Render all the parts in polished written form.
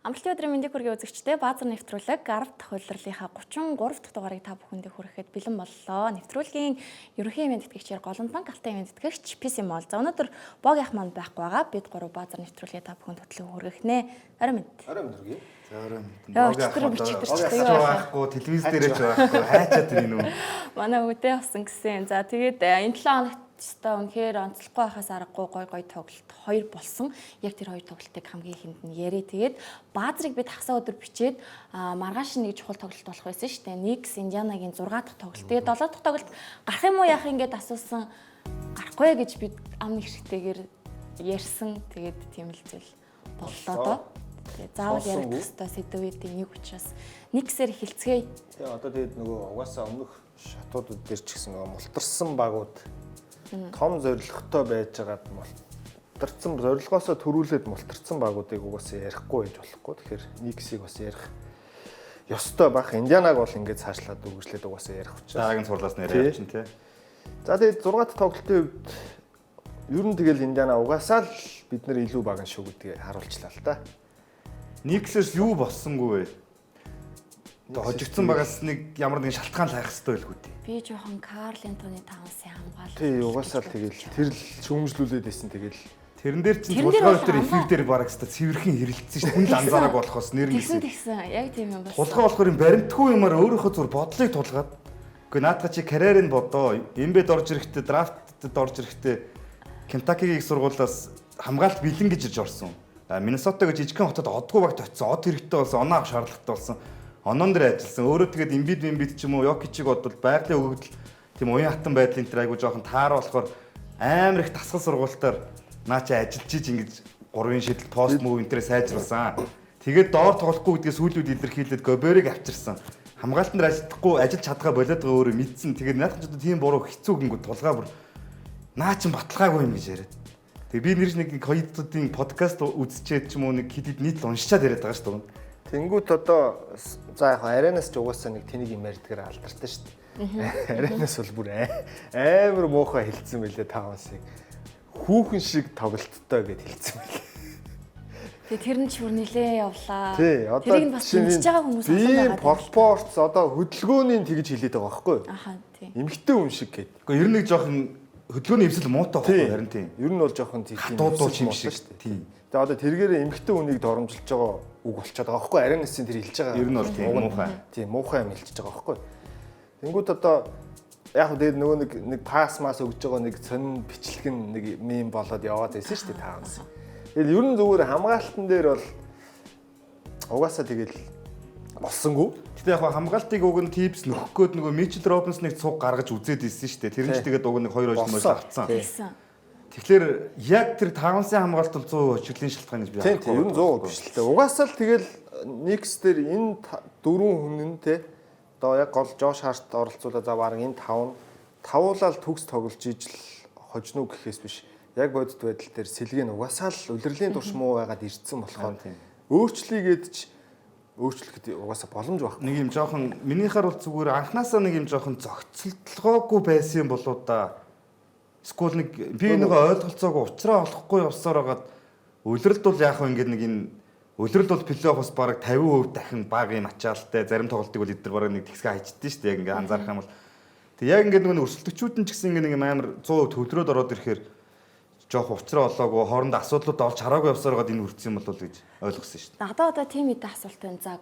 Амралтын өдрийн мэндийг хүргэе үзэгчдээ Баазар нэвтрүүлэг 10 дахь улирлынхаа 33 дахь дугаарыг та бүхэндээ хүрэхэд бэлэн боллоо. Нэвтрүүлгийн ерөнхий мэнд тэтгэгчээр Голланд банк алтан мэнд тэтгэгч PC Mall. За өнөөдөр бог яах маань байхгүй байгаа. Бид 3 Баазар нэвтрүүлгээ та бүхэнд хөтлөн хүргэх нэ. Орой мэнд. Орой мэнд хүргэе. За орой мэнд. Бог байхгүй, телевиз дээрэж байхгүй, хайчаад байна уу? Манай үдээ авсан гэсэн. За тэгээд энэ 7 хоногт та үнэхээр онцлохгүй байхаас аргагүй гой тоглолт 2 болсон. Яг тэр 2 тоглолтыг хамгийн ихэнд нь яриа. Тэгээд Баазрыг бид хасаа өдөр бичээд маргааш нэг чухал тоглолт болох байсан шүү дээ. Никс Индианагийн 6 дахь тоглолт. Тэгээд 7 дахь тоглолт гарах юм уу яах ингээд асуусан. Гарахгүй гэж бид ам нэгшигтэйгээр ярьсан. Тэгээд тийм л зүйл боллоо доо. Тэгээд заавал ярих ёстой сэдвүүдийн нэг учраас Никсээр эхэлцгээе. Тэгээ одоо тэгээд нөгөө угаасаа өмнөх шатуудад дээр ч гэсэн мултарсан багууд том зорилготой байжгаад мултарсан зорилгоосоо төрүүлээд мултарсан багуудыг угаасаа ярихгүй байж болохгүй. Тэгэхээр Никсийг бас ярих ёстой бах. Индианаг бол ингээд цаашлаад үргэлжлээд угаасаа ярих учраас. Дараагийн цуурлаас нэрээ явчихна тий. За тэгээд 6 дахь тоглолтын үед ер нь тэгэл Индиана угаасаа л бид нэр илүү бага шүү гэдгийг харуулчлаа л та. Никсээс юу болсонгүй вэ? Хожигдсан багаас нэг ямар нэгэн шалтгаан хайх хэрэгтэй байлгүй дээ. Би жоохон Карл Антони Таунсыг хамгаалсан. Тий, угаасаа л тэгэл тэр л шүүмжлүүлээд байсан тэгэл. Тэрэн дээр чинь тулгай дээр эфир дээр бараг хэвээр цэвэрхэн хэрэлдсэн шүү. Хүн л анзаараг болохоос нэр нэгсэн. Яг тийм юм байна. Тулгай болохоор юм баримтгүй юмар өөрийнхөө зур бодлыг тулгаад. Гэхдээ наадах чи карьерийг бодоо. Эмбэд орж ирэхдээ драфтд орж ирэхдээ Кентакигийн сургуулиас хамгаалт бэлэн гэж ирж орсон. Миннесотагийн жижигхэн хотод одгүй багт очисон. Од хэрэгтэй болсон, оноо авах шаардлагатай болсон. Онон дээр ажилласан. Өөрөө тэгээд эмбид ч юм уу Йокичиг бодвол байгалийн өгөгдөл тийм уян хатан байдлын тэр айгуу жоохон таараа болохоор амар их тасгал сургуультаар наа чи ажиллаж иж ингэж 3-ын шийдэл пост муу энтрээ сайжруулсан. Тэгээд доор тоглохгүй гэдгээ сүүлүүд илэрхийлээд Гоберыг авчирсан. Хамгаалтанд ажиллахгүй ажиллаж чадгаа болоод байгаа өөрөө мэдсэн. Тэгээд наадах ч тийм буруу хэцүү гингүүд тулгаа бүр наа чин баталгаагүй юм гэж яриад. Тэгээд би нэрж нэг хоёрдын подкаст үзчихэд ч юм уу нэг хэд нийт уншичаад яриад байгаа шүү дээ. Тэнгүүт одоо за яг аренаас ч угаасаа нэг тэнийг юм ярьдгаар алдартай шүү дээ. Аренаас бол бүр амар муухай хэлсэн мөлий таавасыг. Хүүхэн шиг тоглолттой гэд хэлсэн мөлий. Тэгээ тэр нь ч бүр нилээ явлаа. Тэрийг нь бас мэдж байгаа хүмүүс олон байгаа. Би пропорц одоо хөдөлгөөний тэгж хэлээд байгаа байхгүй юу? Аха тийм. Эмхтэй хүн шиг гээд. Гэхдээ ер нь нэг жоохон хөдөлгөөний эвсэл муутай байхгүй харин тийм. Ер нь бол жоохон тийм дуу юм шиг шүү дээ. Тийм. Тэгээ одоо тэргээр эмхтэй хүнийг доромжилж байгаа үг болчиход байгаа байхгүй юу? Аренаас тэр хэлж байгаа. Ер нь бол тийм муухай. Тийм муухай юм хэлж байгаа байхгүй юу? Тэнгүүд одоо яг тэгээд нөгөө нэг пасс мас өгж байгаа нэг сонин бичлэг нэг мем болоод яваад байсан шүү дээ таанаас. Тэгэл ер нь зүгээр хамгаалтан дээр бол угаасаа тэгэл болсонгүй. Гэтэ яг хамгаалтыг уг нь типс нөхөх гээд нөгөө Мичел Робинсныг цуг гаргаж үзээд ирсэн шүү дээ. Тэр нь ч тэгээд уг нь 2 хожим авцсан. Тэгэхээр яг тэр Таунсын хамгаалт бол 100% чөлөөний шалтгаан гэж би харахгүй. Тийм, ер нь 100% биш л дээ. Угаасаа л тэгэл Никс дээр энэ 4 хүн нь те одоо яг гол Жош Харт оролцуулаад за баг энэ 5 тавуулаад төгс тоглож ижил хожно гэхээс биш. Яг бодит байдал дээр сэлгээ нь угаасаа л улирлын туршмуу байгаад ирсэн болохоор өөрчлөгээд ч өөрчлөхөд угаасаа боломж байхгүй. Нэг юм жоохон минийхаар бол зүгээр анханасаа нэг юм жоохон зохицолтгоогүй байсан юм болоо да. Скул нэг би нэг ойлголцоогүй уучраа олохгүй явсаар байгаад улиралд бол яах вэ ингээд нэг энэ улиралд бол плей-оффоос бараг 50% дахин бага юм ачаалтай зарим тоглолтыг бол эдгээр бараг нэг тэгсгээ хайчдээ шүү дээ яг ингээд анзаарах юм бол. Тэг яг ингээд нэг өрсөлдөгчүүд нь ч гэсэн ингээд нэг амар 100% төвлөрөөд ороод ирэхээр жоох уучраа олоогүй хооронд асуудлууд олж хараагүй явсаар байгаад энэ үрдсэн юм болов гэж ойлгосон шүү дээ. Надад одоо тийм эдэ асуулт байна. За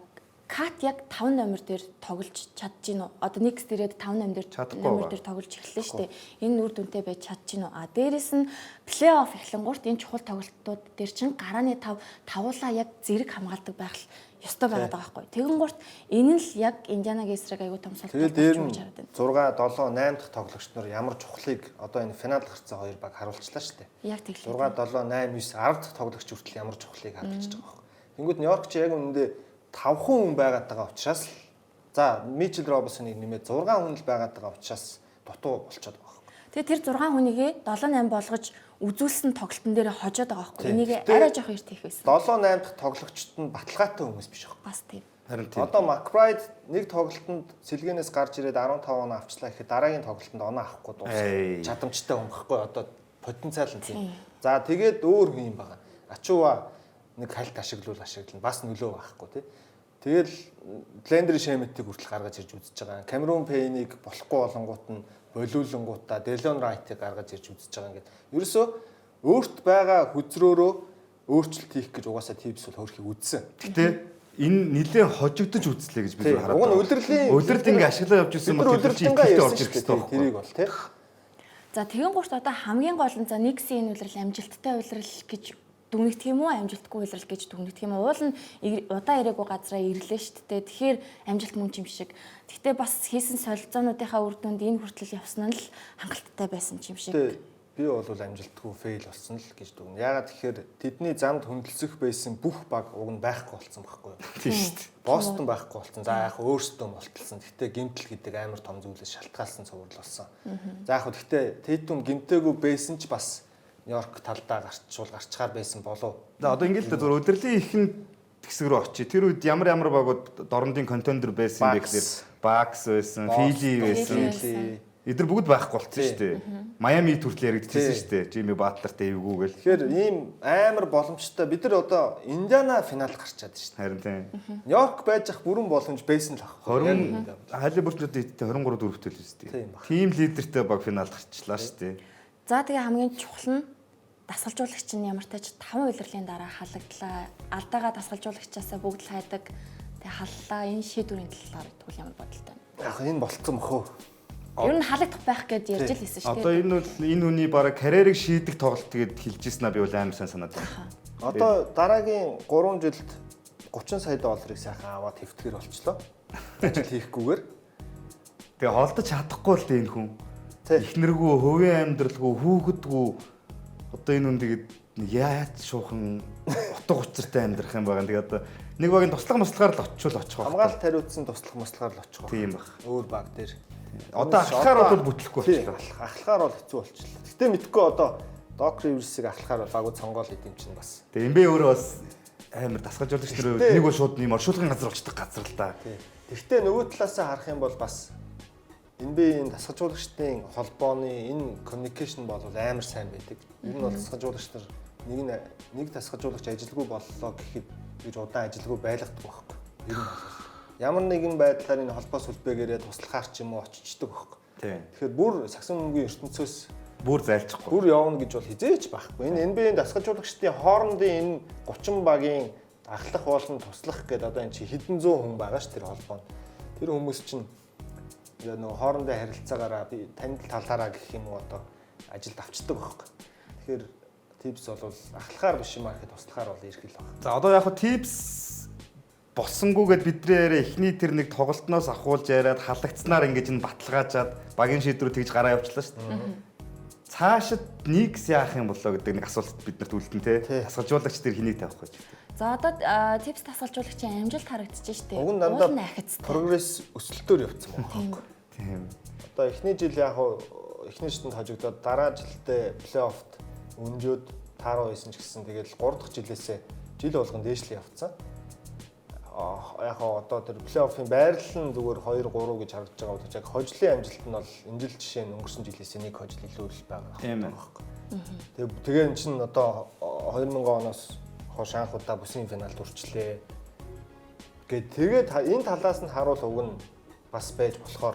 Кат яг 5 номер дээр тоглож чадчихэв үү? Одоо Никс дээрээ 5 номер дээр тоглож эхэллээ шүү дээ. Энэ үр дүнтэй байж чадчихэв үү? Дээрээс нь плей-офф эхлэнгуурт энэ чухал тоглолтууд дээр чинь гарааны 5 тавуулаа яг зэрэг хамгаалдаг байх л ёстой байгаад байгаа байхгүй. Тэгэнгуурт энэ нь л яг Индианагийн эсрэг аягүй том салбар болж хараад байна. 6, 7, 8 дахь тоглогч нар ямар чухлыг одоо энэ финалд гарцсан 2 баг харуулчлаа шүү дээ. Яг тэглээ. 6, 7, 8, 9, 10 дахь тоглогч хүртэл ямар чухлыг харуулж байгаа байхгүй. Тэнгүүд Нью-Йорк чи яг үүндээ 5 хүн байгаад байгаа учраас за Мичел Робинсоныг нэмээд 6 хүн л байгаад байгаа учраас дутуу болчиход байгаа байхгүй. Тэгээ тэр 6 хүнийгээ 7-8 болгож үзүүлсэн тоглолтын дээр хожоод байгаа байхгүй. Энийг арай жоох эрт хийх байсан. 7-8 дахь тоглогчд нь баталгаатай хүмүүс биш байхгүй. Бас тийм. Харин тийм. Одоо Макбрайд нэг тоглолтод сэлгээнээс гарч ирээд 15 оноо авчлаа гэхэд дараагийн тоглолтод оноо авахгүй дуусах чадамжтай хүн байхгүй. Одоо потенциал нь тийм. За тэгээд өөр хүн юм байна. Ачува нэг хальт ашиглана бас нөлөө байхгүй тий. Тэгэл Blender Shemit-ийг хүртэл гаргаж ирж үзэж байгаа. Cameron Payne-ийг болохгүй болонгууд нь болиулангуудаа Delon Wright-ийг гаргаж ирж үзэж байгаа ингээд. Ерөөсөө өөрт байгаа хүзрөөрөө өөрчлөлт хийх гэж угаасаа Tips бол хөрхийг үзсэн. Гэхдээ энэ нэлээд хожигдож үзлээ гэж бид хараад байна. Уг нь удирд ингээ ашиглаа явж ирсэн бол төлөвлөлтөд орж ирэх хэрэгтэй байна. Тэрийг бол тий. За тэгэн гурт одоо хамгийн гол нь за Nix-ийн энэ улирал амжилттай улирал гэж дүгнэгдэх юм уу, амжилтгүй улирал гэж дүгнэгдэх юм уу? Уул нь удаа ирээгүй газараа ирлээ шүү дээ. Тэгэхээр амжилт мөн ч юм шиг. Гэхдээ бас хийсэн солилцоонуудынхаа үр дүнд энэ хүртэл явсан нь л хангалттай байсан юм шиг. Би бол амжилтгүй фейл болсон л гэж дүгнэ. Яагаад тэгэхээр тэдний замд хөндлөсөх байсан бүх баг уг нь байхгүй болсон байхгүй юу? Тийм шүү дээ. Бостон байхгүй болсон. За яг өөрсдөө болтолсон. Гэхдээ гимтэл гэдэг амар том зүйлээс шалтгаалсан цуврал болсон. За яг гэхдээ Tatum гимтээгүй байсан ч бас Нью-Йорк талдаа гарчгаар байсан болов. За одоо ингээл л зөв удирдлагын ихэнх хэсэг рүү очие. Тэр үед ямар багууд дорндын контендер байсан бэ гэхээр Bucks байсан, Philly байсан. Эдгээр бүгд байхгүй болчихсон шүү дээ. Майами төрөл яригдчихсэн шүү дээ. Jimmy Butler-тэй эвгүүгээл. Тэгэхээр ийм амар боломжтой бид нар одоо Индиана финал гарчаад шүү дээ. Харин тийм. Нью-Йорк байж ах бүрэн боломж байсан л ах. 20 Halliburton-тэй 23 дөрөвтэй л шүү дээ. Тийм баг. Тим лидертэй баг финал гарчлаа шүү дээ. За тэгээ хамгийн чухал нь дасгалжуулагч нь ямар тач 5 улирлын дараа халагдлаа. Алдаагаа дасгалжуулагчаасаа бүгд л хайдаг. Тэгээ халлаа. Энэ шийдвэрийн талаар тэгвэл ямар бодолтой вэ? Яг энэ болцсон мөхөө. Ер нь халагдах байх гэж ярьж л хэлсэн шүү дээ. Одоо энэ бол энэ хүний бараг карьерийг шийдэх тоглолт гэд хэлжсэн би бол амар сайн санаад байна. Одоо дараагийн 3 жилд 30 сая долларыг сайхан аваад хэвтгэр болчлоо. Ажил хийхгүйгээр. Тэгээ холдож чадахгүй л дээ энэ хүн. Тий. Эхнэргүй, хувийн амьдралгүй, хүүхэдгүй одоо энэ хүн тэгээд яаж шуухан утга учиртай амьдрах юм байгаа. Тэгээ одоо нэг багийн туслах л очих байх. Хамгаалалт хариуцсан туслах л очих байх. Тийм баг. Өөр баг дээр. Одоо ахлахаар бол бүтлэхгүй болчихлоо. Ахлахаар бол хэцүү болчихлоо. Гэтэ мэдгүй одоо Doc Rivers-ыг ахлахаар бол багууд сонгоол идэм чинь бас. Тэгээ эмбэ өөрөө бас амар дасгалжуулагч нар нэг бол шууд юм оршуулгын газар болчихдог газар л да. Гэхдээ нөгөө талаасаа харах юм бол бас NBA-ийн дасгалжуулагчдын холбооны энэ communication бол амар сайн байдаг. Ер нь бол дасгалжуулагч нар нэг дасгалжуулагч ажилгүй боллоо гэхэд гэж удаан ажилгүй байлгадаг байхгүй. Ер нь бол ямар нэгэн байдлаар энэ холбоо сүлбээгээрээ туслахаар ч юм уу очичдаг байхгүй. Тийм. Тэгэхээр бүр сагсан мөнгөний ертөнцөөс Бүр зайлчихгүй. бүр явна гэж бол хизээч байхгүй. Энэ NBA-ийн дасгалжуулагчдын хоорондын энэ 30 багийн ахлах болон туслах гэдэг одоо энэ чи хэдэн зуун хүн байгаа ш тэр холбоонд. Тэр хүмүүс чинь нөгөө хоорондын харилцаагаараа би танд талаараа гэх юм уу одоо ажилд авчдаг байхгүй. Тэгэхээр Tips бол ахлахаар биш юм аа гэхэд туслахаар бол ирэх л байна. За одоо яг хөө Tips болсонгүйгээд бидрээр эхний тэр нэг тоглолтноос ахуулж яриад халагдсанаар ингэж энэ баталгаажаад багийн шийдвэрүүд тэгж гараа явуулчлаа шүү дээ. Цаашид Nix яах юм болоо гэдэг нэг асуулт биднэрт үлдэн те. Дасгалжуулагч тэр хэнийг тавих гэж. За одоо Tips дасгалжуулагчийн амжилт харагдчихэж штэ. Уг нь дандаа прогресс өсөлтөөр явцсан байна. Тийм. Одоо эхний жил яг эхний шатнд хожигдоод дараа жилдээ плей-оффт өнжөөд тааруу байсан ч гэсэн тэгэл 3 дахь жилээсээ жил болгон дээшлээ явцсан. Яг одоо тэр плей-оффын байрлал нь зүгээр 2 3 гэж харагдаж байгаа бол яг хожлын амжилт нь бол энэ жил жишээ нь өнгөрсөн жилээс нэг хожил илүү л байгаа байхгүй. Тэгээ эн чинь одоо 2000 оноос хойш анх удаа бүсийн финалд хүрчлээ. Тэгээд энэ талаас нь харуул уг нь бас байж болохоор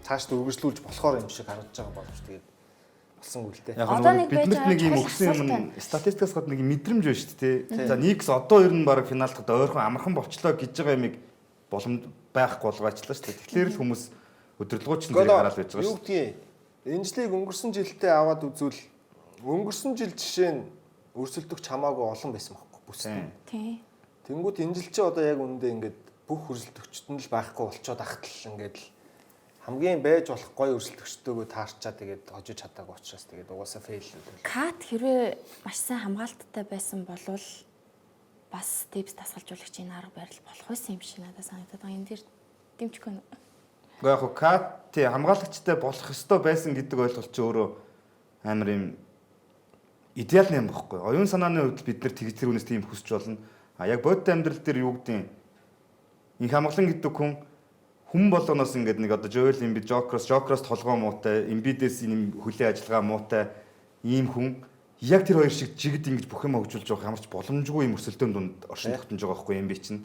цаашд үргэлжлүүлж болохоор юм шиг харагдаж байгаа боловч тэгээд болсонгүй л дээ. Яг биднэрт нэг юм өгсөн юм статистикаас гад нэг мэдрэмж байна шүү дээ. За Nix одоо ер нь баг финалдад ойрхон амархан болчлоо гэж байгаа юмыг боломж байхгүй болгоочлаа шүү дээ. Тэгэхээр л хүмүүс өдөрлгөөч нь зэрэг хараад байж байгаа шүү. Юу гэдгийг энэ жилийг өнгөрсөн жилдээ аваад үзвэл өнгөрсөн жил жишээ нь өрсөлдөгч хамаагүй олон байсан байхгүй бүсэн. Тийм. Тэнгүүд энэ жил чи одоо яг үүндээ ингээд бүх өрсөлдөгчд нь л байхгүй болчоод ахтал ингээд л хамгийн байж болох гоё өрсөлдөгчдөөгөө таарчаа тэгээд хожиж чадаагүй учраас тэгээд угаасаа фейл л. Кат хэрвээ маш сайн хамгаалттай байсан болвол бас Tips дасгалжуулагчийн арга барил болох байсан юм шиг надад санагдаад байгаа. Энэ дэр дэмжихгүй нэ. Гэхдээ яг Кат хамгаалагчтай болох ёстой байсан гэдэг ойлголт чи өөрөө амар юм идеал юм багхгүй. Оюун санааны хувьд бид нар тэгж тэр үнээс тийм хүсч болно. А яг бодит амьдрал дээр юу гэдэг энэ хамгаалан гэдэг хүн болгоноос ингээд нэг одоо Joel Embiid, Jokeros толгоо муутай, Embiid-ээс ийм хүлээ ажиллагаа муутай ийм хүн яг тэр хоёр шиг жигд ингэж бүх юм хөгжүүлж явах ямар ч боломжгүй юм өрсөлдөөн дунд оршин тогтнож байгаа байхгүй юм би чинь.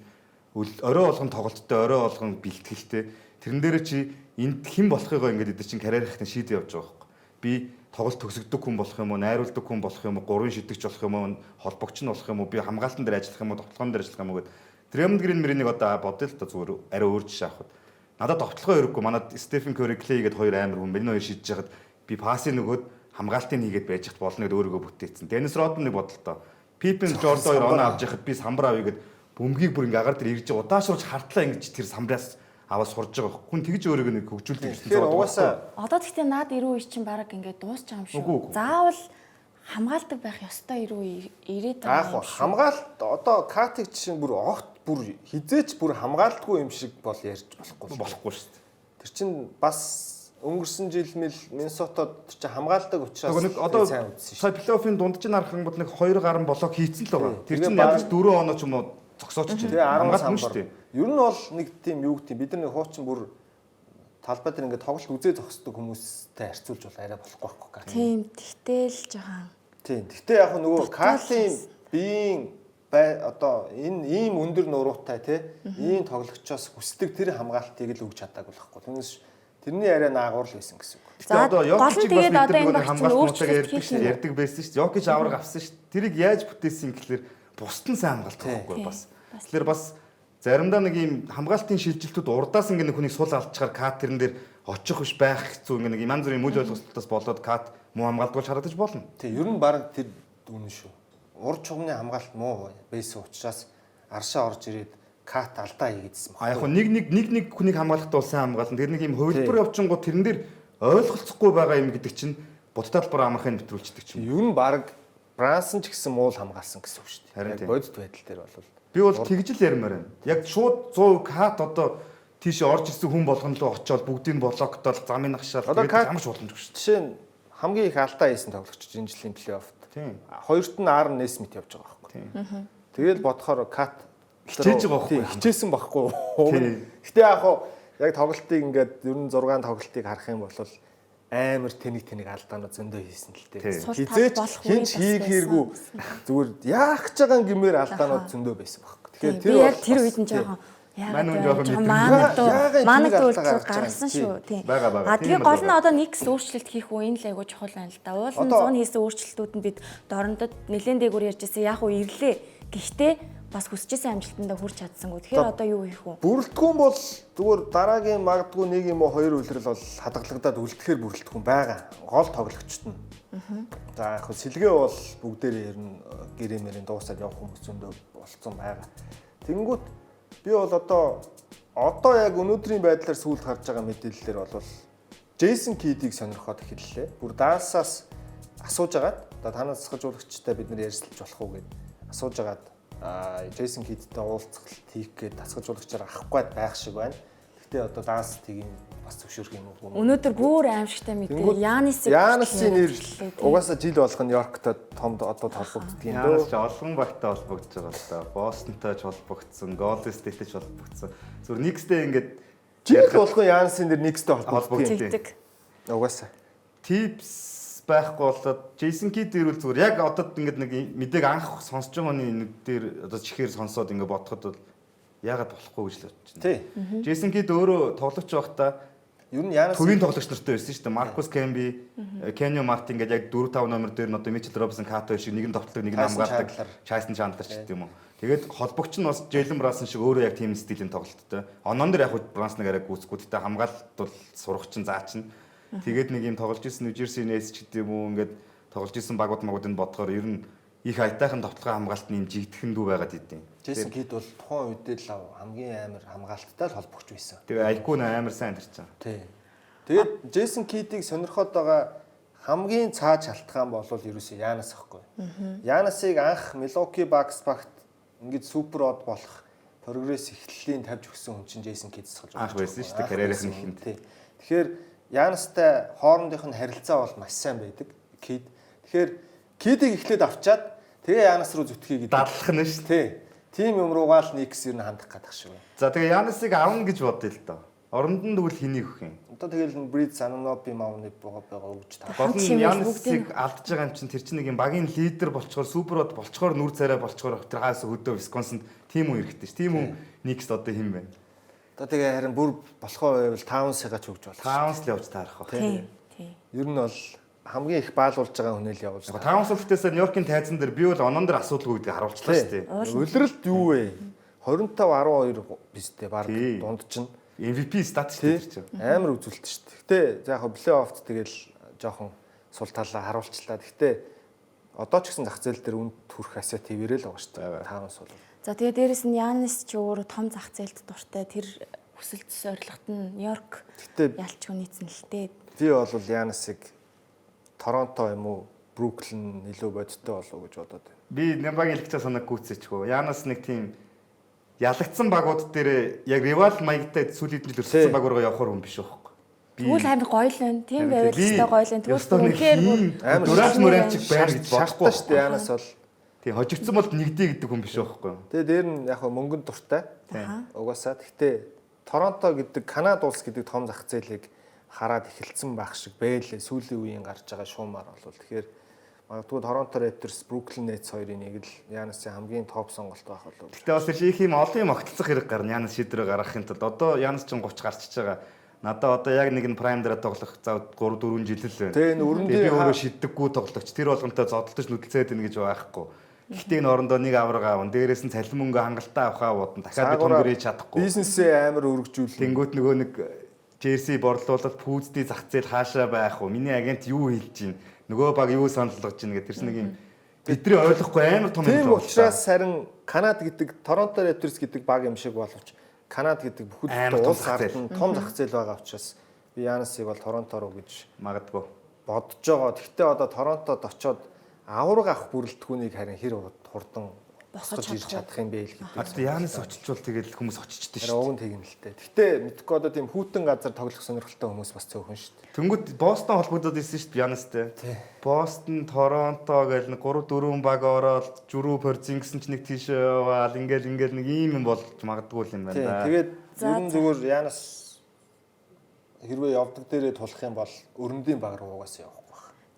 Орой болгон тоглолттой, орой болгон бэлтгэлтэй. Тэрэн дээр чи энд хэн болохыгоо ингэж эдгээр чинь карьер ихтэй шийдэ явж байгаа байхгүй. Би тоглолт төгсөгдөг хүн болох юм уу, найруулдаг хүн болох юм уу, гурван шидэгч болох юм уу, холбогч нь болох юм уу, би хамгаалтан дээр ажиллах юм уу, тоглоом дээр ажиллах юм уу гэд. Draymond Green мөрийг одоо бодъё л та зүгээр арай өөр жишээ авахд. Надад тоглохоо өрөхгүй. Манад Stephen Curry, Clay гэдэг хоёр амар хүн. Миний хоёр шийдэж хахад би пасын нөгөөд хамгаалтыг хийгээд байж хат болно гэдээ өөрийгөө бүтээсэн. Dennis Rodman-ыг бодлоо. Pippen, Jordan хоёр оноо авч яхад би самбар авъя гэд бөмбөгийг бүр ингээ агаар дээр ирж удаашруулж хартлаа ингэж тэр самбраас аваа сурж байгаа. Хүн тэгж өөрийгөө нэг хөгжүүлдэг гэсэн тэгэхээр угаасаа Одоо тэгтээ наад 90 үе чинь баг ингээд дуусч байгаа юм шүү. Заавал хамгаалдаг байх ёстой 90 үе ирээд байгаа юм. хамгаалт одоо катыг чинь бүр огт бүр хизээч бүр хамгаалтгүй юм шиг бол ярьж болохгүй шүү дээ. Тэр чинь бас өнгөрсөн жил Миннесотад чи хамгаалдаг учраас нэг одоо сая плей-оффын дунд чинь харах юм бол нэг 2 гарan болоо хийцэн л байгаа. Тэр чинь ядаж 4 оноо ч юм уу зогсооч чинь. Тэгээ 10 самбар. Ер нь бол нэг тийм юу гэдэг бид нар нэг хуучин бүр талбай дээр ингээд тоглолт үзээ зогсдог хүмүүстэй харьцуулж бол арай болохгүй байхгүй. Тийм, тэгтэл жоохон. Тийм. Гэхдээ яг нөгөө картын биеийн одоо энэ ийм өндөр нуруутай ийм тоглогчоос хүсдэг тэр хамгаалтыг л өгч чадаагүй байхгүй. Түүнээс тэрний арай наагур л байсан гэсэн үг. За одоо Йокич бас одоо энэ нэг хамгаалтыг ярьдаг байсан шүү дээ. Йокич авраг авсан шүү дээ. Тэрийг яаж бүтээсэн гэхэлэр бусд нь сайн хамгаалдаг байхгүй бас. Тэгэхээр бас заримдаа нэг ийм хамгаалтын шилжилтүүд урдаас ингэ нэг хүнийг сул алдчихаар кат тэрэн дээр очих биш байх хэцүү ингэ нэг янз бүрийн мөл ойлголтоос болоод кат муу хамгаалдагч харагдаж болно. Тий, ер нь баг тэр үнэн шүү. Урд чугны хамгаалт муу байсан учраас аршаа орж ирээд кат алдаа хийгээдсэн байна. Яг нэг хүнийг хамгаалахдаа бол сайн хамгаална. Тэр нэг ийм хувилбар явчингууд тэрэн дээр ойлголцохгүй байгаа юм гэдэг чинь будтай талбар амархыг нэвтрүүлждэг ч юм. Ер нь баг Брансон ч гэсэн муул хамгаалсан гэсэн үг шүү дээ. Харин бодит байдал дээр бол би бол тэгж л ярмаар байна. Яг шууд 100% кат одоо тийш орж ирсэн хүн болгоно л очиод бүгдийг блоктол замын агшаал тэгээд ямар ч боломжгүй шүү. Жишээ нь хамгийн их алдаа хийсэн тоглогч энэ жилийн плей-оффт. Тийм. Хоёрт нь Аарон Несмит явж байгаа байхгүй. Тийм. Тэгэл бодохоор кат хичээж байгаа байхгүй. Хичээсэн байхгүй. Гэтэ яг тоглолтыг ингээд ер нь 6 тоглолтыг харах юм бол амар тэнэг алдаанууд зөндөө хийсэн л дээ. Хизээч хинч хийх хэрэггүй зүгээр яах гэж байгаа гэмээр алдаанууд зөндөө байсан байхгүй. Тэгэхээр тэр бол тэр үед нь жоохон манад үйлдэл гаргасан шүү. Тийм. Тэгээ гол нь одоо нэг гэс өөрчлөлт хийх үе энэ л айгуу чухал байна л да. Уул нь 100 хийсэн өөрчлөлтүүд нь бид дорндод нэлээд дээгүүр ярьжсэн яг уу ирлээ. Гэхдээ бас хүсэжсэн амжилтандаа хүрч чадсангүй. Тэгэхээр одоо юу хийх вэ? Бүрэлдэхүүн бол зүгээр дараагийн магадгүй нэг юм уу хоёр үйлрэл бол хадгалагдаад үлдэхээр бүрэлдэхүүн байгаа. Гол тоглогчт нь. За яг сэлгээ бол бүгдээрээ ер нь гэрэмэрийн дуусаад явах хүмүүс зөндөө болцсон байгаа. Тэнгүүт би бол одоо яг өнөөдрийн байдлаар сүүлд харж байгаа мэдээллээр бол Джейсон Кидийг сонирхоод эхэллээ. Бүр Далласаас асууж агаад одоо танаас засгажуулагчтай бид нар ярьцлж болох уу гэд асууж агаад Джейсон Кидтэй уулзалт хийх гээд дасгажуулагчаар авахгүй байх шиг байна. Гэхдээ одоо Даллас тийг бас зөвшөөрөх юм уу? Өнөөдөр бүр аимшигтай мэдээ. Яанысын нэр угаасаа жил болгоно Нью-Йорктой томд одоо толбогддог юм дөө. Яанас олон багтаа холбогдож байгаа л да. Бостонтой ч холбогдсон, Голден Стейттэй ч холбогдсон. Зүгээр Никстэй ингээд жил болгоно Яанысын нэр Никстэй холбогддог. Угаасаа. Tips байхгүй болоод Джейсон Кид ирвэл зүгээр яг одоо ингээд нэг мэдээг анх сонсож байгаа нэг дээр одоо чихээр сонсоод ингээд бодоход бол яагаад болохгүй гэж л бодож байна. Тий. Джейсон Кид өөрөө тоглогч байхдаа ер нь Янас төрийн тоглогч нартай байсан шүү дээ. Маркус Кемби, Кеньо Мартин ингээд яг 4-5 номер дээр нь одоо Мичел Робинсон Като шиг нэг нь тоглолтог нэг нь хамгаалдаг. Чайсон Чандлер ч гэдэг юм уу. Тэгээд холбогч нь бас Джейлен Брансон шиг өөрөө яг тийм стилийн тоглолттой. Онон дээр яг Брансныг арай гүйцэхгүй. Тэгтээ хамгаалалт бол сурах чинь заа чинь. Тэгээд нэг юм тоглож исэн Нью-Жерси Нетс ч гэдэг юм уу ингээд тоглож исэн багууд магуудыг бодохоор ер нь их айтайхан тоглохын хамгаалтны юм жигдэхэн дүү байгаад идэв. Джейсон Кид бол тухайн үедээ л хамгийн амар хамгаалттай л холбогч байсан. Тэгээ айкуу амар сайн тарч байгаа. Тий. Тэгээд Джейсон Кидийг сонирхоод байгаа хамгийн цааш шалтгаан бол ерөөсөө Янас ахгүй. Янасыг анх Milwaukee Bucks багт ингээд супер од болох прогресс эхлэлийн тавьж өгсөн хүн чинь Джейсон Кид суулж байгаа. Анх байсан шүү дээ карьерийн ихэнд. Тэгэхээр Янастай хоорондох нь харилцаа бол маш сайн байдаг. Кид. Тэгэхээр Кидийг эхлээд авчаад тэгээ Янас руу зүтгэе гэдэг. Дадлах нь шүү. Тий. Тим юм руугаа л Никс ер нь хандах гэдэг шиг байна. За тэгээ Янасыг авна гэж бодъё л доо. Оронд нь тэгвэл хэнийг өгөх юм? Одоо тэгэл Бриз Ананоби Мавны байгаа өгч таа. Гол нь чимээс Янсыг алдж байгаа юм чинь тэр чинь нэг юм багийн лидер болчоор суперод болчоор нүр царай болчоор тэр хаас өдөө Висконсинд тим үү хэрэгтэй ш. Тим үү Никс одоо хэн бэ? Одоо тэгээ харин бүр болохоо байвал Таунсыгаа ч өгч болох. Таунс л явж таарах баг. Тийм. Ер нь бол хамгийн их баалуулж байгаа хүнэл явуулж байгаа. Таунс үлдээсээ Нью-Йоркийн тайзан дээр би бол онон дээр асуудалгүй гэдгийг харуулчлаа шүү дээ. Улиралд юу вэ? 25-12 бистэй баг дунд чинь MVP статус дээр чинь. амар үзүүлэлт шүү дээ. Гэтэ за яг плей-оффт тэгэл жоохон сул талаа харуулчлаа. Гэтэ одоо ч гэсэн зах зээл дээр үнд төрөх асет твэрэл байгаа шүү дээ. Таунс бол. За тэгээ дээрэс нь Янис ч өөр том зах зээлд дуртай тэр хүсэлт зорилгот нь Нью-Йорк ялчгүй нийцэн л дээ. Би бол Янисыг Торонто юм уу Бруклин илүү бодиттой болов гэж бодоод байна. Би Нямбагийн лекцээ санаг гүйцээчгүй. Янас нэг тийм ялагдсан багууд дээр яг ривал маягтай сүүлийн жил өрсөлдсөн баг руу явахаар хүн биш байхгүй. Тэгвэл харин гоё л байна. Тийм байвал өстой гоё л байна. Тэгвэл үнэхээр амар дураас мөрөмчиг байна гэж бодохгүй шүү дээ. Янис бол тийм хожигдсан бол нэгдээ гэдэг хүн биш байхгүй. Тэгээ дээр нь яг мөнгөнд дуртай. Угаасаа гэхдээ Торонто гэдэг Канада улс гэдэг том зах зээлийг хараад эхэлсэн байх шиг байлээ. Сүүлийн үеийн гарч байгаа шуумаар бол тэгэхээр магадгүй Торонто Raptors, Brooklyn Nets хоёрын нэг л Янасын хамгийн топ сонголт байх болов. Гэтэ бас их юм олон юм огтлцох хэрэг гарна. Янас шийдвэрээ гаргахын тулд одоо Янас ч 30 гарчиж байгаа. Надад одоо яг нэг нь прайм дээр тоглох зав 3 4 жил л байна. Тэгээ өрөндөө би өөрөө шиддэггүй тоглогч тэр болгонтой зодтолж нүдэлцээд байна гэж байхгүй. Гэхдээ энэ орондоо нэг авраг аавн дээрээс нь цалин мөнгө хангалттай авахаа бодон дахиад би төнгөрөөж чадахгүй. Бизнесээ амар өргөжүүлэх. Тэнгүүт нөгөө нэг Джерси борлуулалт пүүздийн зах зээл хаашаа байх вэ? Миний агент юу хэлж байна? Нөгөө баг юу санал болгож байна гэдэг тэрс нэг юм бидний ойлгохгүй амар том юм. Тийм учраас харин Канада гэдэг Торонто Raptors гэдэг баг юм шиг боловч Канада гэдэг бүхэл улс ард нь том зах зээл байгаа учраас би Янасыг бол Торонто руу гэж магадгүй бодож байгаа. Гэхдээ одоо Торонтод очиод авраг авах бүрэлдэхүүнийг харин хэр хурдан босгож ирж чадах юм бэ л гэдэг. Одоо Янас очичвол тэгэл хүмүүс очичдээ шүү. Уг нь тийм л дээ. Гэхдээ мэдгүй одоо тийм хүүтэн газар тоглох сонирхолтой хүмүүс бас цөөхөн шүү дээ. Тэнгүүд Бостон холбогдоод ирсэн шүү дээ Янастай. Бостон, Торонто гэл нэг 3 4 баг ороод Журүү Порзингс ч нэг тийш яваал ингээл нэг ийм юм болж магадгүй юм байна да. Тэгээд ер нь зүгээр Янас хэрвээ явдаг дээрээ тулах юм бол өрөндийн баг руу угаасаа явах.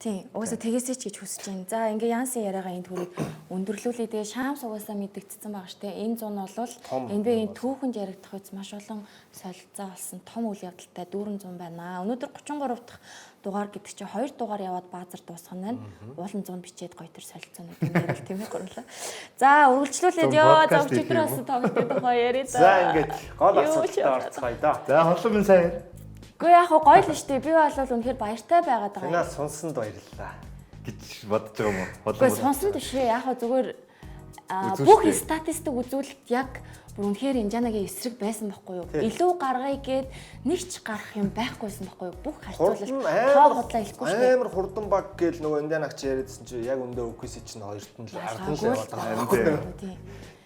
Тийм. Угаасаа тэгээсэй ч гэж хүсэж байна. За ингээ Янсын яриагаа энэ төрийг өндөрлүүлээ. Тэгээ Шамс угаасаа мэдэгдсэн байгаа шүү дээ. Энэ зун бол NBA-ийн түүхэнд яригдах үс маш олон солилцоо болсон том үйл явдалтай дүүрэн зун байна. Өнөөдөр 33 дахь дугаар гэдэг чинь 2 дугаар яваад баазар дуусгах нь уулан зун бичээд гоё төр солилцоонууд ярил тийм ээ гурлаа. За үргэлжлүүлээд ёо за өчигдөр бас тоглолтын тухай яриа да. За ингээд гол асуултад орцгоё да. За холмын сайн. Гэхдээ яг гоё л шүү дээ. Би бол үнэхээр баяртай байгаад байгаа. Танаас сонссонд баярлалаа гэж бодож байгаа юм уу? Гэхдээ сонсон төшөө яг зүгээр бүх статистик үзүүлэлт яг бүр үнэхээр Инжанагийн эсрэг байсан байхгүй юу? Илүү гаргая гэд нэг ч гарах юм байхгүйсэн байхгүй юу? Бүх харьцуулалт тоо бодлоо хэлэхгүй шүү дээ. Амар хурдан баг гээл нөгөө Индианагч яриадсан чи яг өндөө ÖКС чинь хоёрт нь л ард нь л яваад байгаа.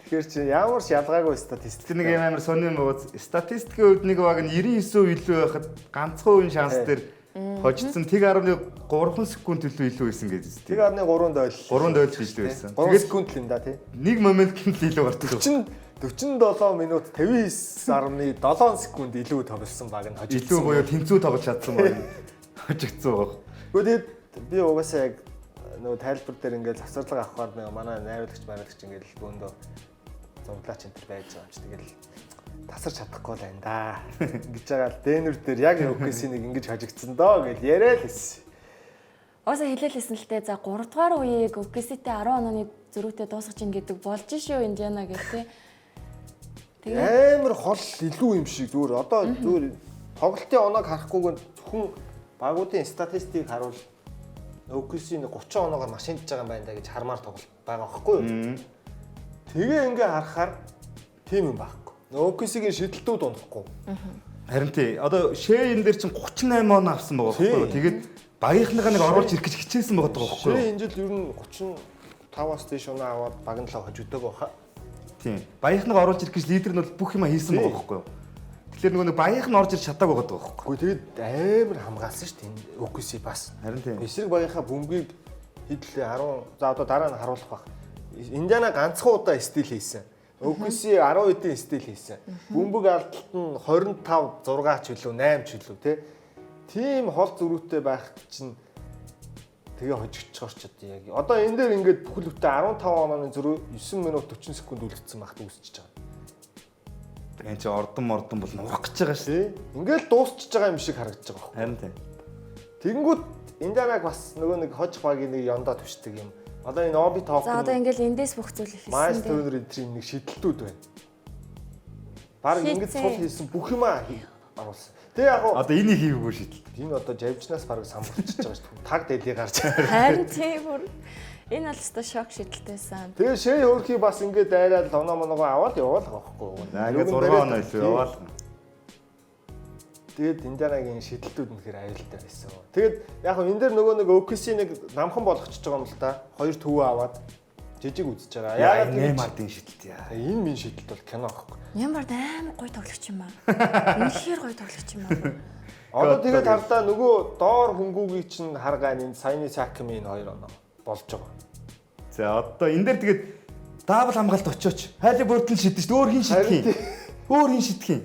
Тэгэхээр чи ямар ч ялгаагүй статистик. Нэг юм амар сонир юм байгаа. Статистикийн үед нэг баг нь 99% илүү байхад ганцхан үеийн шанс дээр хожицсан 1.3 секунд илүү байсан гэж байна. 1.3-д ойл. 3-д ойл илүү байсан. Тэгээд секунд л юм да тий. Нэг моментын л илүү гардаг. 47 минут 59.7 секунд илүү тоглосон баг нь хожицсан. Илүү буюу тэнцүү тоглож чадсан баг. Хожигдсан баг. Гэхдээ би угаасаа яг нөгөө тайлбар дээр ингээд завсарлага авахаар нэг манай найруулагч ингээд бөөндөө зуглаач энэ төр байж байгаа юм чи тэгэл тасарч чадахгүй л байна да гэж байгаа л дэнүр дээр яг ÖКС-ийг ингэж хожигдсан доо гэж яриа л хэлсэн. Оосоо хэлээлсэн л дээ. За 3 дугаар үеийг ÖКС-тэй 10 онооны зөрүүтэй дуусгаж ийн гэдэг болж шүү Индиана гэдэг. Тэгээ амар хол илүү юм шиг зүгээр одоо зүгээр тоглолтын оноог харахгүйгээр зөвхөн багуудын статистикийг харуул ÖКС-ийн 30 оноогоор машиндж байгаа юм байна да гэж хармаар тоглолт байгаа байхгүй юу? Тэгээ ингээ харахаар тийм юм байхгүй. ÖКС-ийн шидэлтүүд унахгүй. Харин тий. Одоо шээ энэ дээр чинь 38 он авсан байгаа байхгүй юу? Тэгээд багийнхныгаа нэг оруулж ирэх гэж хичээсэн байгаа байхгүй юу? Шээ энэ жил ер нь 35-аас дээш оноо аваад багнлаа хожигдөг байхаа. Тийм. Багийнхныгаа оруулж ирэх гэж лидер нь бол бүх юм хийсэн байгаа байхгүй юу? Тэгэхээр нөгөө багийнх нь орж ирж чадаагүй байгаа байхгүй юу? Тэгээд амар хамгаалсан шүү дээ энэ ÖКС бас. Харин тийм. Эсрэг багийнхаа бөмбөгийг хэдлээ 10 за одоо дараа нь харуулах баг. Индиана ганцхан удаа стил хийсэн. OKC 10 эдийн стил хийсэн. Бөмбөг алдалт нь 25 6 ч үлээ 8 ч үлээ тий. Тийм хол зөрүүтэй байх чинь тэгээ хожигдчихоор ч одоо яг. Одоо энэ дээр ингээд бүхэл бүтэн 15 онооны зөрүү 9 минут 40 секунд үлдсэн багт үүсчихэж байгаа. Тэгээ чи ордон мордон бол нурах гэж байгаа шүү. Ингээл дуусчихж байгаа юм шиг харагдаж байгаа байхгүй. Харин тийм. Тэгэнгүүт Индианаг бас нөгөө нэг хожих багийн нэг ёндоо төвчдөг юм. Одоо энэ Оби топ. За одоо ингээл эндээс бүх зүйл хийсэн. Майс төрнөр эдрийн нэг шидэлтүүд байна. Бараг ингэж сул хийсэн бүх юмаа оруулсан. Тэгээ яг Одоо энийг хийвгүй шийдэл. энэ одоо жавжнаас бараг самбарчиж байгаа шүү дээ. Таг дэлий гарч. Харин тийм бүр энэ бол өстой шок шидэлтэйсэн. Тэгээ шээ өөрхий бас ингээд дайраад оноо моноогоо аваад яваал байхгүй. Ингээд 6 оноо илүү яваал. Тэгээд Индианагийн шидэлтүүд нөхөр аюултай байсан. Тэгээд яг хөө энэ дээр нөгөө нэг OKC нэг намхан болгочихж байгаа юм л та. 2 төвөө аваад жижиг үзэж байгаа. Яагаад Неймардың шидэлт яа. Энэ минь шидэлт бол кино аахгүй. Нямбард амар гоё тоглогч юм аа. Үнэхээр гоё тоглогч юм аа. Одоо тэгээд хардаа нөгөө доор хөнгүүгийн чинь харгаа энэ саяны Сакми энэ 2 оноо болж байгаа. За одоо энэ дээр тэгээд даабл хамгаалт очооч. Хайли бүрдэл шидэж өөр хин шидэх юм. Өөр хин шидэх юм.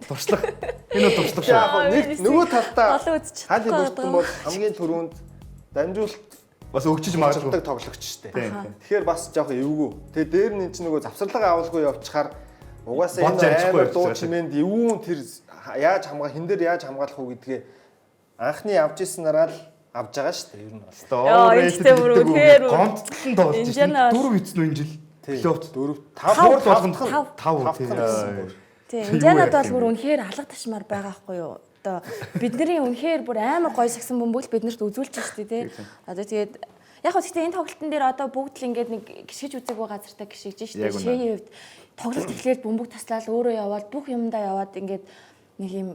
Туршлага. Энэ бол туршлага шүү. Яг нэг нөгөө талдаа Олон үзчих. Хайли бүрдэл бол хамгийн түрүүнд дамжуулалт Бас өгчөж магадгүй тоглогч шүү дээ. Тийм. Тэгэхээр бас жоох эвгүй. Тэгээ дээр нь чинь нөгөө завсарлага авалгүй явчихаар угаасаа Болж энэ амжихгүй амар дуу явчихсан. чимээнд эвүүн тэр яаж хин дээр яаж хамгаалах уу гэдгээ анхны авч ирсэнараа л авж байгаа шүү дээ. Ер нь бол. Яа, энэ ч бүр үнэхээр гомдтлон тоглож Индиана байна. 4 эцэн энэ жил. Плейофф 4 5 5. тийм Индианад бол бүр үнэхээр алга ташмаар байгаа байхгүй юу? Одоо бидний үнэхээр бүр амар гоё сагсан бөмбөг биднэрт үзүүлж штэ тий. Одоо тэгээд яг хөө гэхдээ энэ тоглолтын дээр одоо бүгд л ингээд нэг гიშгэж үзээгүй газартаа гიშгэж штэ. Шээний хувьд тоглолт эхлээд бөмбөг таслаад өөрөө яваад бүх юмдаа яваад ингээд нэг юм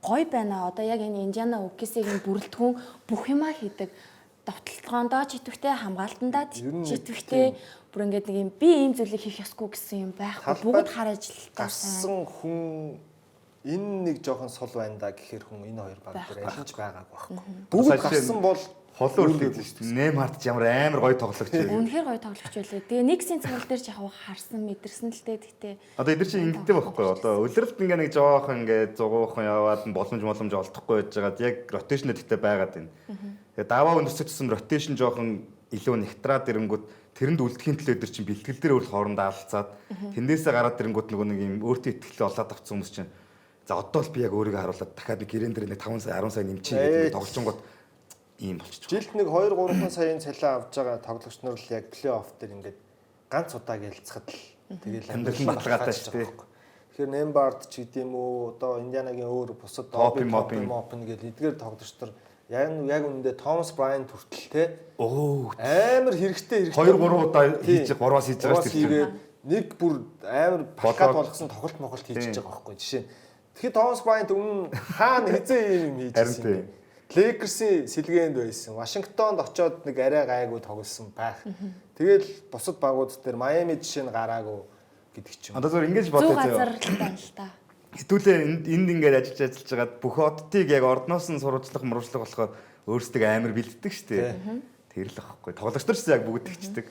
гоё байна. Одоо яг энэ Индиана OKC-ийн бүрэлдэхүүн бүх юмаа хийдэг. Довтлогоондоо ч идэвхтэй, хамгаалтандаа ч идэвхтэй бүр ингээд нэг юм би ийм зүйлийг хийх ёсгүй гэсэн юм байхгүй. Бүгд хар ажилтаа гарсан хүн энэ нэг жоохон сул байна да гэхээр хүн энэ хоёр баг дээр аль ч байгаагүй байхгүй. Бүгд гарсан бол холоо үлдээд шүү дээ. Неймарт ч ямар амар гоё тоглогч вэ. үнэхээр гоё тоглогч байлээ. Тэгээ Никсийн цогцол дээр ч яг харсан мэдэрсэн л дээ тэгтээ. Одоо эдгээр чинь ингэдэй байхгүй. Одоо үлрэлт ингээ нэг жоох ингээ зугуухан яваад боломж олдохгүй байж байгаад яг ротейшнэд ихтэй байгаад байна. Тэгээ даваа өндөрсөж тусам ротейшн жоохон илүү нэгтраад ирэнгүүт тэрэнд үлдэхийн төлөө эдгээр чинь бэлтгэл дээр үл хоорондоо алцаад тэндээсээ гараад ирэнгүүт нөгөө нэг юм өөртөө ихтэй олоод авсан хүмүүс чинь за одоо л би яг өөрийгөө харуулад дахиад нэг гэрэн дээр нэг 5 сая 10 сая нэмчихье гэдэг тоглолчонгод ийм болчих. жилд нэг 2-3 саяын цалин авж байгаа тоглогч нар л яг плей-офф дээр ингээд ганц удаа гэлцэхэд л тэгэл амьдрал баталгаатай шүү дээ. Тэгэхээр Нембард ч гэдэм үү одоо Индианагийн өөр бусад Мопин гэдэг эдгээр тоглогч нар яг үүндээ Томас Брайант хүртэл те амар хэрэгтэй 2-3 удаа хийж 3-аас хийж байгаа шүү дээ. Нэг бүр амар пакет болгосон тоглолт хийж байгаа байхгүй жишээ. Тэгэхээр Томас Брайант өмнө хаана хизээ юм хийжсэн юм. Лейкерсийн сэлгээнд байсан. Вашингтонд очоод нэг арай гайгүй тоглосон байх. Тэгэл бусад багууд дээр Майами жишээ нь гараагүй гэдэг ч юм. Одоо зөв ингэж Зүг бодож газар байгаа. л байна л та. Хэдүүлээ энд ингээд ажиллаж байгаад бүх одтыг яг ордноос нь сурвалжлах мөрвчлэг болохоор өөрсдөө амар бэлддэг шүү дээ. Тэр л ахгүй. Тоглогч нар ч яг бүгд тэгчдэг.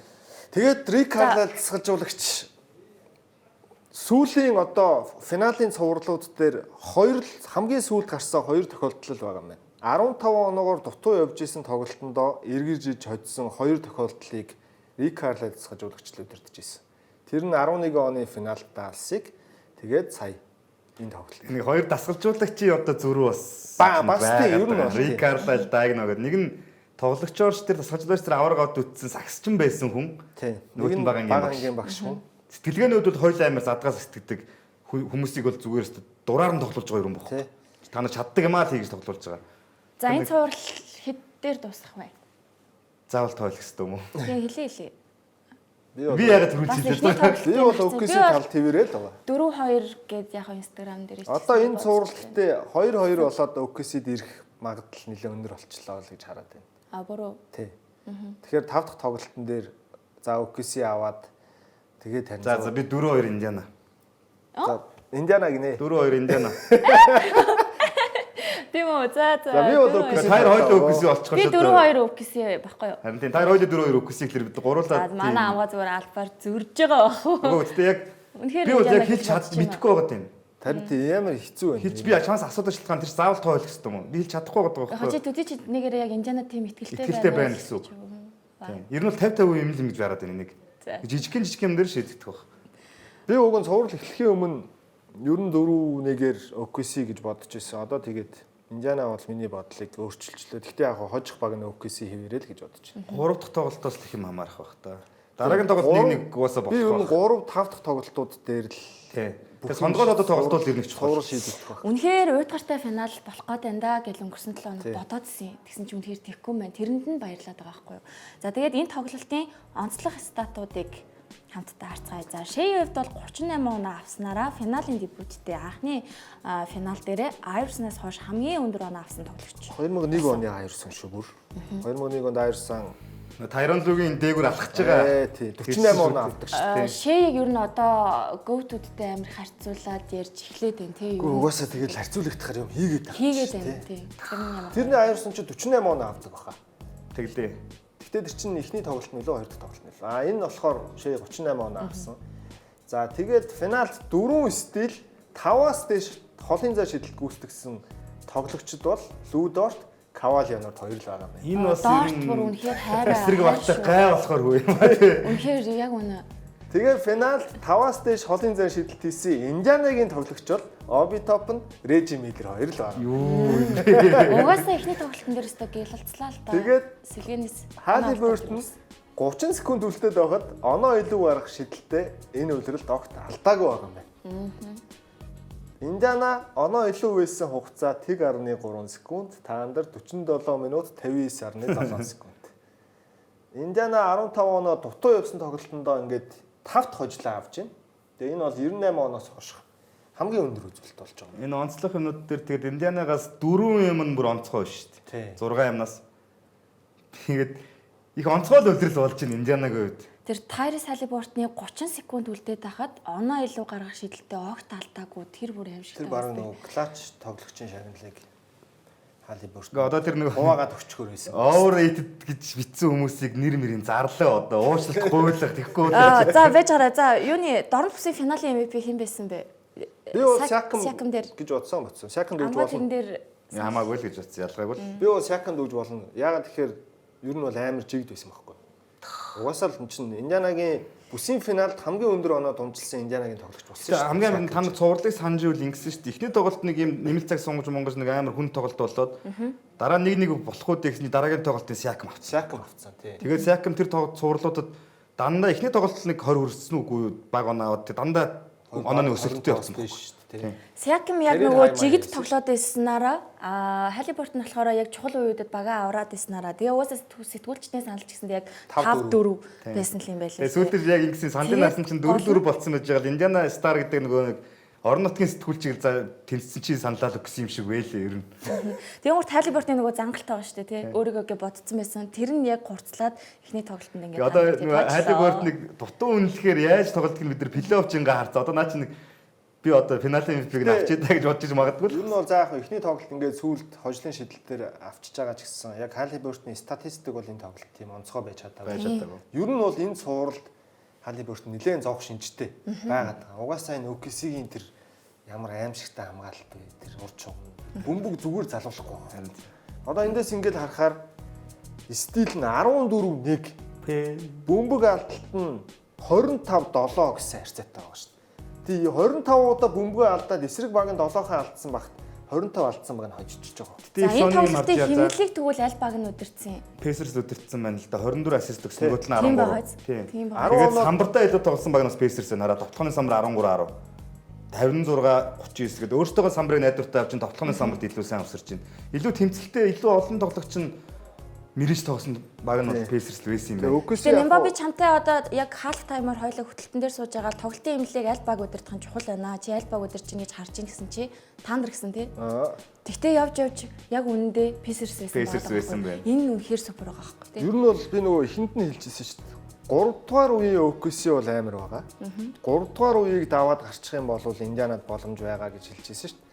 Тэгээд Рик Карлал засгалжуулагч сүүлийн одоо финалийн цувралууд дээр хамгийн сүүлд гарсан 2 тохиолдол байгаа юм байна. 15 оноогоор дутуу явж исэн тоглолтондоо эргэж иж хоцсон 2 тохиолдлыг Рик Карлал засгалжуулагч л удирдах байсан. Тэр нь 11 оны финалд даалсыг тэгээд сая энэ тоглолт. Нэг 2 дасгалжуулагчийн одоо зөрүү бас бас тийм ер нь бол Рик Карлал дагна гэдэг. Нэг нь тоглогчоор тэр дасгалжуулагч тэр аваргаад үтсэн сагсчин байсан хүн. Нэг нь багангийн багш хүн. Сэтгэлгээнүүд бол хоёул амар задгаас сэтгэдэг хүмүүсийг бол зүгээр дураар нь тоглуулж байгаа юм байна. Та нар чаддаг юм аа л хийж тоглуулж байгаа. За энэ цуврал хэд дээр дуусах вэ? Заавал тойлох хэрэгтэй юм уу? Тэгээ хэлээ. Би ягаад төрүүлчихлээ. Би бол OKC тал твэрээ л байгаа. 4-2 гэд яг Instagram дээр ч. Одоо энэ цувралттай 2-2 болоод OKC-д ирэх магадлал нэлээд өндөр болчихлоо л гэж хараад байна. А буруу. Тий. Тэгэхээр 5 дахь тоглолтын дээр за OKC аваад тэгээ тань. За би 4-2 Индиана. За Индиана гинэ. 4-2 Индиана. Тийм үү. За. Би бол OKC Таар хоёул OKC болчихгоо. Би 4-2 OKC байхгүй юу? Харин тийм таар хоёул 4-2 OKC гэхэлэр бид гуруулаад. Манай авгаа зүгээр албаар зөрж байгаа байх уу? Үгүй гэхдээ яг Үнэхээр би бол яг хэлж мэдэхгүй байгаа тийм. Тарин тийм ямар хэцүү байна. Хэлж би чамаас асуудаг шалтгаан тэр заавал тоолох хэрэгтэй юм уу? Би хэлж чадахгүй байгаа Яг байхгүй. чи төдий чи нэгээр яг Индиана тим итгэлтэй Итгэлтэй байна гэсэн үг. Тийм. Ер нь бол 50-50 юм л ингэж гараад байна нэг. Жижиг юм дээр шийдэгдэх баг. Би уг нь цуврал эхлэхийн өмнө ер нь 4-1-ээр OKC гэж бодож байсан. Одоо тэгээд Индиана бол миний бодлыг өөрчилчлээ. Гэхдээ яг хожих баг нь OKC хэвээрээ л гэж бодож байна. 3 дахь тоглолтоос л их юм хамаарах байх та. Дараагийн тоглолт 1-1 угаасаа Би ер нь болох. 3-5 дахь тоглолтууд дээр л Тийм. Тэгээд сонгоод одоо тоглолтууд ирнэ ч цуврал шийдэгдэх баг. Үнэхээр уйтгартай финал болох гээд байна да гэж өнгөрсөн 7 хоног бодоодсэн. Тэгсэн чинь үнэхээр тэхгүй мэн. Тэрэнд нь баярлаад байгаа байхгүй юу. За тэгээд энэ тоглолтын онцлог статуудыг хамтдаа харцгаая. За Шейвд бол 38 оноо авснараа финалийн дебюттэй анхны финал дээрээ Айверснаас хойш хамгийн өндөр оноо авсан тоглогч. 2001 оны Айверсон шүү бүр. 2001 онд Айверсон Тайрон Лугийн дээгүүр алхаж байгаа. тий 48 оноо авдаг шүү дээ. Шейг ер нь одоо гоотүүдтэй амар харьцуулаад ярьж эхлээд байна тий. Угаасаа тэгэл харьцуулагдахаар юм хийгээд байгаа. Хийгээд байна тий. Тэр нь ямар. Тэрний Айверсон ч 48 оноо авдаг баха. Тэглээ. Гэхдээ тэр чинь эхний тоглолт нөлөө хоёр дахь тоглолт нөлөө. Энэ болохоор Шей 38 оноо авсан. За тэгээд финалд 4 стил 5-аас дээш холын зай шидэлт гүйцэтгсэн тоглогчид бол Лүдорт Кавали оноор хоёр л байгаа юм. Энэ бас Дорт бүр үнэхээр хайраа. эсрэг багтай гай болохоор хөө юм аа тий. Үнэхээр яг үнэ. Тэгээ финалд 5-аас дээш холын зай шидэлт хийсэн Индианагийн тоглогч бол Оби Топн, Режи Миллер хоёр л байгаа. Юу. Угаасаа эхний тоглолтын дээр өстө гэлэлцлаа л да. Тэгээд Сэлгэнээс Халибертон 30 секунд үлдээд байхад оноо илүү гарах шидэлтэй энэ үлрэлт огт алдаагүй байгаа юм байна. Индиана оноо илүү байсан хугацаа 1.3 секунд, Таандар 47 минут 59.7 секунд. Индиана 15 оноо дутуу явсан тоглолтондоо ингээд 5-т хожлоо авч байна. Тэгээ энэ бол 98 оноос хойш хамгийн өндөр үзүүлэлт болж байгаа. Энэ онцлог юмнууд дээр тэгээд Индианагаас 4 юм нь бүр онцгой шүү дээ. 6 юмнаас. Тэгээд их онцгой л үлрэл болж байна Индианагийн үед. тэр Тайрис Халибертны 30 секунд үлдээд байхад оноо илүү гаргах шийдэлтэй огт алдаагүй тэр бүр аимшигтай. Тэр баруун нөгөө клатч тоглогчийн шагналыг Халиберт. Одоо тэр нэг хуваагаад өчгөр байсан. Overrated гэж бичсэн хүмүүсийг нэр мөрийн зарлаа одоо уучлалт гуйлах тэгэхгүй. За вэж хараа. За юуны дорн бүсийн финалийн MVP хэн байсан бэ? Би бол Сякам дээр гэж бодсон батсан. Сякам дүүж амгаа тэрэн болно. дээр Хамаагүй л гэж бодсон ялгаагүй л. Би бол Сякам дүүж болно. Яагаад тэгэхээр ер нь бол амар жигд байсан байхгүй. Угаасаа л чинь Индианагийн бүсийн финалд хамгийн өндөр оноо дунжилсан Индианагийн тоглогч болсон шүү. Хамгийн амар тань цувралыг санаж ивэл ингэсэн шүү дээ. Эхний тоглолт нэг юм нэмэлт цаг сунгаж монгож нэг амар хүн тоглолт болоод дараа нэг болохгүй гэсний дараагийн тоглолтын Сякам авсан. Сякам авцсан тий. Тэгээд Сякам тэр цувралуудад дандаа эхний тоглолт нэг 20 хүрсэн үгүй баг оноо аваад дандаа онооны өсөлттэй болсон шүү дээ тий. Сякам яг нөгөө жигд тоглоод байснараа Халибертон болохоор яг чухал үеүүдэд бага аваад байснараа тэгээ уусаа сэтгүүлчдээ саналж гисэн яг 5-4 байсан л юм байлээ. Тэгээд сүүлдээ яг ингэсэн сандын наасан чинь 4-4 болцсон байж байгаа л Индиана Стар гэдэг нөгөө нэг орон нутгийн сэтгүүлчийг тэнцсэн чинь саналаа өгсөн юм шиг байлээ ер нь. Тэгмээр Халибертны нөгөө зангалтай байгаа шүү дээ тий. Өөрийгөө бодсон байсан. Тэр нь яг хурцлаад эхний тоглолтод ингээд Одоо Халиберт нэг дутуу үнэлэхээр яаж тоглолтыг бид нар плей-офф жингээ харцаа. Одоо наа чи нэг би одоо финалийн MVP-г авчиж таа гэж бодож магадгүй. Ер нь бол заах эхний тоглолт ингээд сүүлд хожлын шидэлтээр авчиж байгаа ч гэсэн яг Халибертны статистик бол энэ тоглолт тийм онцгой байж чадаагүй. Ер нь бол энэ цувралд Халиберт нэлээд зовх шинжтэй байгаад байгаа. Угаасаа энэ OKC-ийн тэр ямар аимшигтай хамгаалалт вэ? Тэр урд чугам. Бөмбөг зүгээр залуулахгүй байна. Одоо эндээс ингээд харахаар стил нь 14-1 бөмбөг алдалт нь 25-7 гэсэн харьцаатай байгаа шүү дээ. Тий 25 удаа бөмбөгөө алдаад эсрэг баг нь 7-хан алдсан багт 25 алдсан баг нь хожиж байгаа. За энэ тоглолтын хэмнэлийг тэгвэл аль баг нь удирдсан юм? Pacers удирдсан байна л да 24 ассист өгсөн нөгөөд нь 13. Тийм байна. Тэгээд самбартаа илүү тоглосон баг нь Pacers нараа товтлооны самбар 13 10. 56 39 гэдэг өөртөө самбарыг найдвартай авчин товтлооны самбарт илүү сайн өсөрч байна. Илүү тэмцэлтэй илүү олон тоглогч нь мэрэж тоглосон баг нь Pacers л байсан юм байна. Тэгээ Нембаби чамтай одоо яг хаалт таймаар хоёлаа хөтөлтөн дээр сууж байгаа тоглолтын эмнэлийг аль баг удирдах нь чухал байна. Чи аль баг удирч ийн гэж харж ийн гэсэн чи таандар гэсэн тий. Тэгтээ явж яг үнэндээ Pacers байсан байна. Энэ нь үнэхээр супер байгаа байхгүй тий. Ер нь бол би нөгөө ихэнд нь хэлчихсэн шүү дээ. 3 дугаар үеийн OKC бол амар байгаа. 3 дугаар үеийг даваад гарчих юм бол Индианад боломж байгаа гэж хэлчихсэн шүү дээ.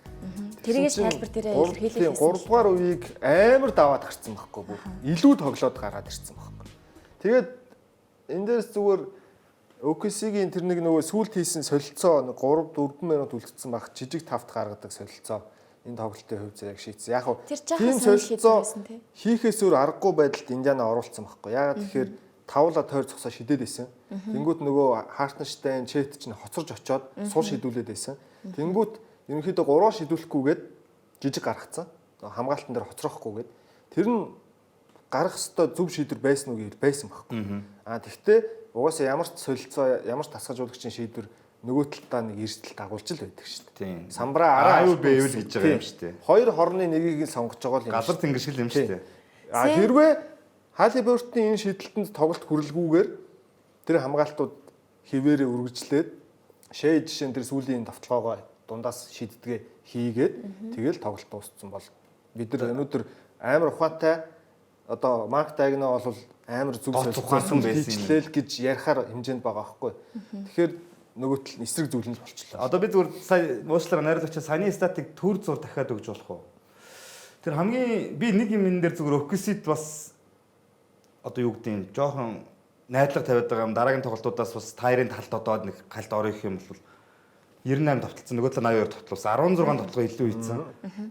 Тэрийгээс тайлбар дээрээ илэрхийлэх гэсэн. 3 дугаар үеийг амар даваад гарцсан байхгүй бүр. Илүү тоглоод гараад ирсэн байхгүй. Тэгээд энэ дээрс зүгээр OKC-гийн тэр нэг нөгөө сүүлд хийсэн солилцоо 3-4 минут үлдсэн баг жижиг тавт гаргадаг солилцоо энэ тоглолтын хувьд яг шийдсэн. Яг тийм солилцоо хийхээс өөр аргагүй байдалд Индиана оруулсан байхгүй. Яагаад тэгэхээр тавла тойр зогсоо шидэд байсан. Тэнгүүт нөгөө Хартенштайн, Чет чинь хоцорж очоод сул шидүүлээд байсан. Тэнгүүт ерөнхийдөө 3 шидүүлэхгүйгээд жижиг гаргацсан. Хамгаалтан дээр хоцрохгүйгээд тэр нь гарах ёстой зөв шийдвэр байсан уу гэвэл байсан байхгүй. Тэгвэл угаасаа ямар ч солилцоо, ямар ч тасгажуулагчийн шийдвэр нөгөө талдаа нэг эрсдэл дагуулж л байдаг шүү дээ. Самбраа араа аюу бэвэл гэж байгаа юм шүү дээ. Хоёр хорны нэгийг нь сонгож байгаа юм. Газар тэнгэр шиг юм шүү дээ. Хэрвээ Халибертийн энэ шийдэлтэнд тоглолт хүрэлгүйгээр тэр хамгаалтууд хിവэрээ үргэлжлээд Шей жишээ нь тэр сүүлийн давталгоогоо дундаас шийддгээ хийгээд тэгэл тоглолт дууссан бол бид нар өнөөдөр амар ухаантай одоо Марк Дагно бол амар зүг ухаансан байсан юм гэж ярихаар хэмжээнд байгаа байхгүй. Тэгэхээр нөгөө тал эсрэг зүйлэн болчихлоо. Одоо би зүгээр сая уучлаарай найруулагчаа саяны статик төр зур дахиад өгж болох уу? Тэр хамгийн би нэг юм энэ дээр зүгээр OKC-д бас одоо юу гэдэг юм жоохон найдлага тавиад байгаа юм. Дараагийн тоглолтуудаас бас тайрын талд одоо нэг галт орох юм бол 98 товтлсон нөгөө талаа 82 товтлуулсан 16 товтлогоо илүү хийцэн.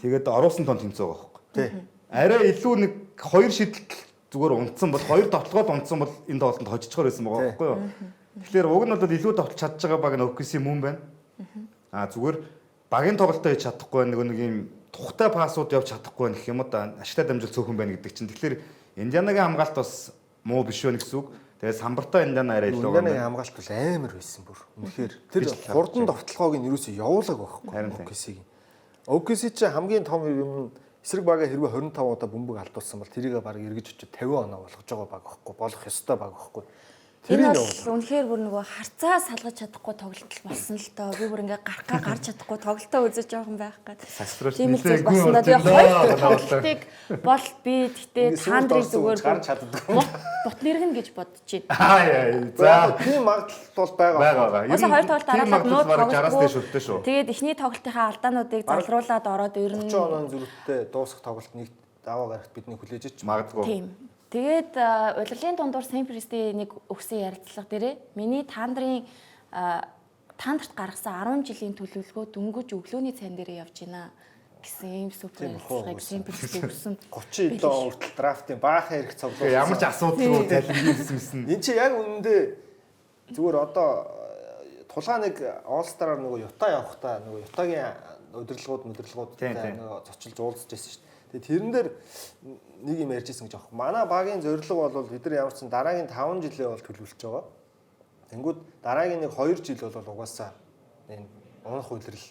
Тэгээд оруулсан тон тэнцээ байгаа байхгүй. Тий. Арай илүү нэг хоёр шидэлт зүгээр унтсан бол хоёр товтлогоод унтсан бол энэ тоглолтод хожичгоор байсан байгаа байхгүй юу? Тэгэхээр уг нь бол илүү товтлож чадж байгаа баг нь OKC мөн байна. Зүгээр багийн тоглолтоо хийж чадахгүй нэг юм тухтай пассууд явж чадахгүй гэх юм уу да ашигтай дамжуул цөөхөн байна гэдэг чинь. Тэгэхээр Индианагийн хамгаалт бас муу биш вэ гэсэн үг. Тэгээд самбартаа Индиана арай илүү байгаа. Индианагийн хамгаалт бол амар байсан бүр. Үнэхээр тэр хурдан довтлогоог нь юусоо явуулаг байхгүй OKC-гийн. OKC чи хамгийн том юм эсрэг бага хэрвээ 25 удаа бөмбөг алдуулсан бол тэрийг баг эргэж очиж 50 оноо болгож байгаа баг байхгүй. Болох ёстой баг байхгүй. Энэ бол үнэхээр бүр нөгөө харцаа салгаж чадахгүй тоглолт болсон л доо. Би бүр ингээ гарч чадахгүй тоглолтоо үзэж жоохон байх гэдэг. Тийм л зүйл болсон да. Тэгээ хоёр тоглолтыг бол би гэтээ та нарыг зүгээр гарч чаддаг. Бут нэргэн гэж бодож байна. За тийм магадлал бол байгаа. Осоо хоёр тоглолт дараалал нууд тоглолт. Тэгээд эхний тоглолтынхаа алдаануудыг залруулад ороод ер нь 30 оноо зүрхтэй дуусах тоглолт нэг даваа гарахт бидний хүлээж ич магадгүй. Тийм. Тэгээд удирдлагын дундуур Сэмпрестийн нэг өгсөн ярилцлага дээрээ миний таандрын таандарт гаргасан 10 жилийн төлөвлөгөө дөнгөж өглөөний цайн дээрээ явж байна гэсэн юм супер ярилцлагыг Сэмпрест өгсөн. 30 доо хүртэл драфтын баахан хэрэг цуглуулсан. Ямар ч асуудалгүй тайлбарсан. Энд чи яг үнэндээ зүгээр одоо тулгаа нэг All-Star-аар нөгөө Юта явахдаа нөгөө Ютагийн удирдлагуудтай нөгөө зочилж уулзж байсан шүү дээ. Тэгээ тэрэн дээр нэг юм ярьжсэн гэж аахгүй. Манай багийн зорилго бол бид нар ямар ч дараагийн 5 жилээ бол төлөвлөж байгаа. Тэнгүүд дараагийн нэг 2 жил бол угаасаа энэ унах үйлрэл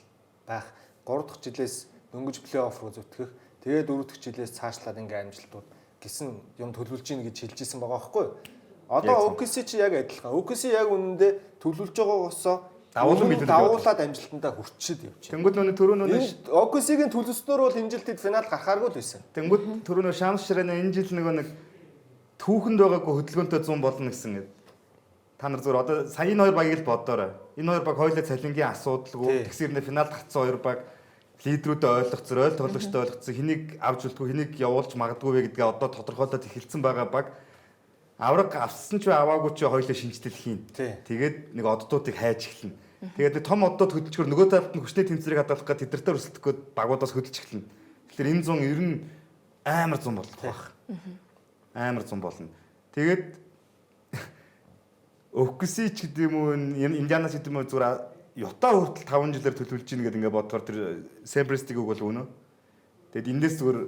байх. 3 дахь жилээс дөнгөж плей-офф руу зүтгэх. Тэгээд 4 дахь жилээс цаашлаад ингээ амжилтууд гэсэн юм төлөвлөж гин гэж хэлжсэн байгаа байхгүй юу? Одоо OKC чи яг адилхан. OKC яг үнэндээ төлөвлөж байгаагоосоо давуулаад амжилтандаа хүрчихэд явж байна. Тэнгүүд нөө түрүүнөө OKC-гийн төлөвснөр бол энэ жилд финалд гарахааргүй л байсан. Тэнгүүд түрүүнөө Шамс Ширэнэ энэ жил нэг түүхэнд байгаагүй хөдөлгөөнтэй 100 болно гэсэн гээд. Та нар зүгээр одоо сая энэ хоёр багийг л бодоорой. Энэ хоёр баг хоёулаа цалингийн асуудалгүй тэгсэрнэ финалд гарсан хоёр баг лидерүүдэд ойлгоцсон, тоглогчтой ойлгоцсон, хэнийг авч үлдгүй, хэнийг явуулж магадгүй вэ гэдгээ одоо тодорхойлоод эхэлсэн байгаа баг. Авраг авсан ч аваагүй ч хоёулаа шинжтэл хийн. Тэгээд нэг оддуудыг хайж эхэлнэ. Тэгээд том оддод хөдөлгөөр нөгөө талд нь хүчний тэмцэрийг хадгалах гэж тэдэртээ өрсөлдөх гээд багуудаас хөдөлж эхэлнэ. Тэгэхээр энэ 100 ер нь амар 100 болох байх. Амар 100 болно. Тэгээд OKC ч гэдэг юм уу Индиана ч гэдэг юм уу зүгээр Юта хүртэл 5 жилээр төлөвлөж ийн гэдэг ингээд бодохоор тэр Сэмпрестиг үг бол үнэ. Тэгэд эндээс зүгээр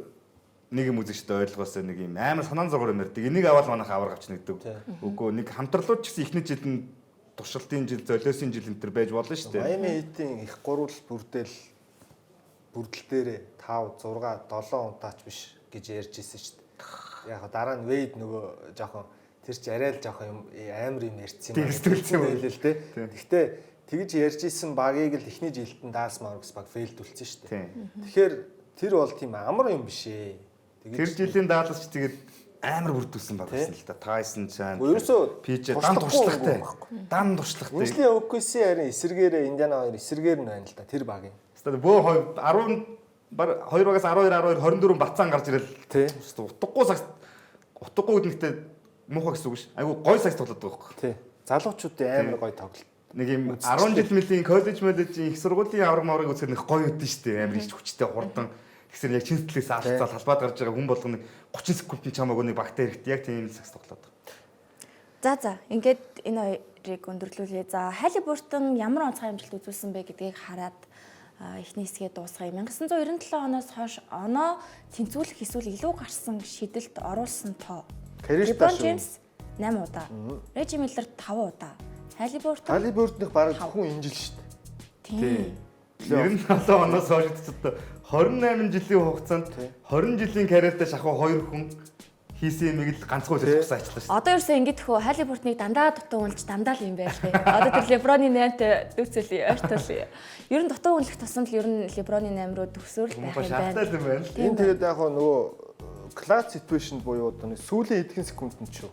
нэг юм үзэгчтэй ойлгоосоо нэг юм амар санаан зовгоор юм ярьдаг. Энийг аваад манайх аваар авч нэгдэг. Үгүй нэг хамтралууд ч гэсэн ихний жил нь туршилтын жил, золиосын жил энэ төр байж болно шүү дээ. Майами Хитийн их гурвал бүрдэл дээрээ 5, 6, 7 унтаач биш гэж ярьж ирсэн шүү дээ. Яг дараа нь Вейд нөгөө жоохон тэр чи арай л жоохон юм амар юм ярьсан юм байна л дээ. Гэхдээ тэгж ярьж исэн багийг л эхний жилдэн Dallas Mavericks баг фейлдүүлсэн шүү дээ. Тэгэхээр тэр бол тийм амар юм биш ээ. Тэр жилийн Dallas ч тэгээд амар бүрдүүлсэн баг байсан л да. Tyson Chan. Ерөөсөө PJ дан туршлагатай. Дан туршлагатай. Үнэхээр OKC харин эсэргээр Индиана хоёр эсэргээр нь байна л да. Тэр багийн. Стад бөө 10 2-аас 12 24 бацаан гарч ирэл. Тий. Утгагүй сагс утгагүй гэдэгтээ муухай гэсэн үг ш. Айгу гой сагс тоглоод байгаа байхгүй. Тий. Залуучуудын амар гоё тоглолт. Нэг юм 10 жил мөлийн коллежийн их сургуулийн авраг маврыг үзэхэд нэг гоё үдэн штэ. Амар их хүчтэй хурдан. Тэгсэр яг чинслээс алцаад халбаад гарч байгаа хүн болгоно 30 секундын чамаагүй нэг багтаа хэрэгтэй. Яг тийм сагс тоглоод байгаа. За ингээд энэ хоёрыг өндөрлүүлье. За Халибуртон ямар онцгой амжилт үзүүлсэн бэ гэдгийг хараад эхний хэсгээ дуусгая. 1997 оноос хойш оноо тэнцвүүлэх эсвэл илүү гарсан шидэлд оруулсан тоо. LeBron James 8 удаа. Reggie Miller 5 удаа. Халибуртных бараг зөвхөн энэ жил шүү дээ. Тийм. 97 оноос хойш одоо 28 жилийн хугацаанд 20 жилийн карьертай шахуу 2 хүн хийсэн юмыг л ганцхан үлдчихсэн ажиллаа шүү. Одоо ерөөсөө ингэж хөө Халибуртныг дандаа дутуу үнэлж дандаа л юм байл тээ. Одоо тэр LeBron-ы 8-тай дүүцэлээ, ойртуулъя. Ер нь дутуу үнэлэх тусамд л ер нь LeBron-ы 8 руу төгсөөр л байх юм байна. Энэ тэгээд яг нөгөө класс ситуашн буюу одоо нэг сүүлийн эдгээр секундэд нь шүү.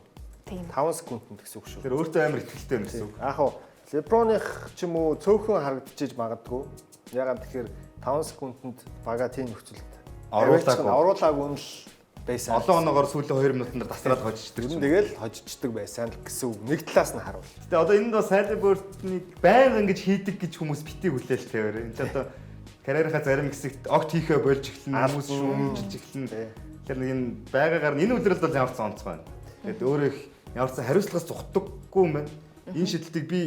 5 секундэд гэсэн үг шүү. Тэр өөртөө амар ихтэй байна гэсэн үг. Яг хоо LeBron-ых ч юм уу цөөхөн харагдчихэж магадгүй. Ягаад тэгэхээр 5 секундэд бага тийм нөхцөлд оруулаагүй нь л байсан. Олон оноогоор сүүлийн 2 минутанд тасраад хожиждаг. Тэгэл хожиждаг байсан л гэсэн үг. Нэг талаас нь харуул. Гэтэ одоо энд бас Халибуртныг байнга ингэж хийдэг гэж хүмүүс битгий хүлээл тавиар. Энд одоо карьерийнхаа зарим хэсэгт огт хийхээ болж эхэлнэ, хүмүүс шүүмжилж эхэлнэ. Тэгэхээр нэг энэ байгаагаар энэ үлрэлт бол ямар ч онцгой байна. Тэгээд өөрөө их ямар ч хариуцлагаас зүхдаггүй юм байна. Энэ шийдэлтийг би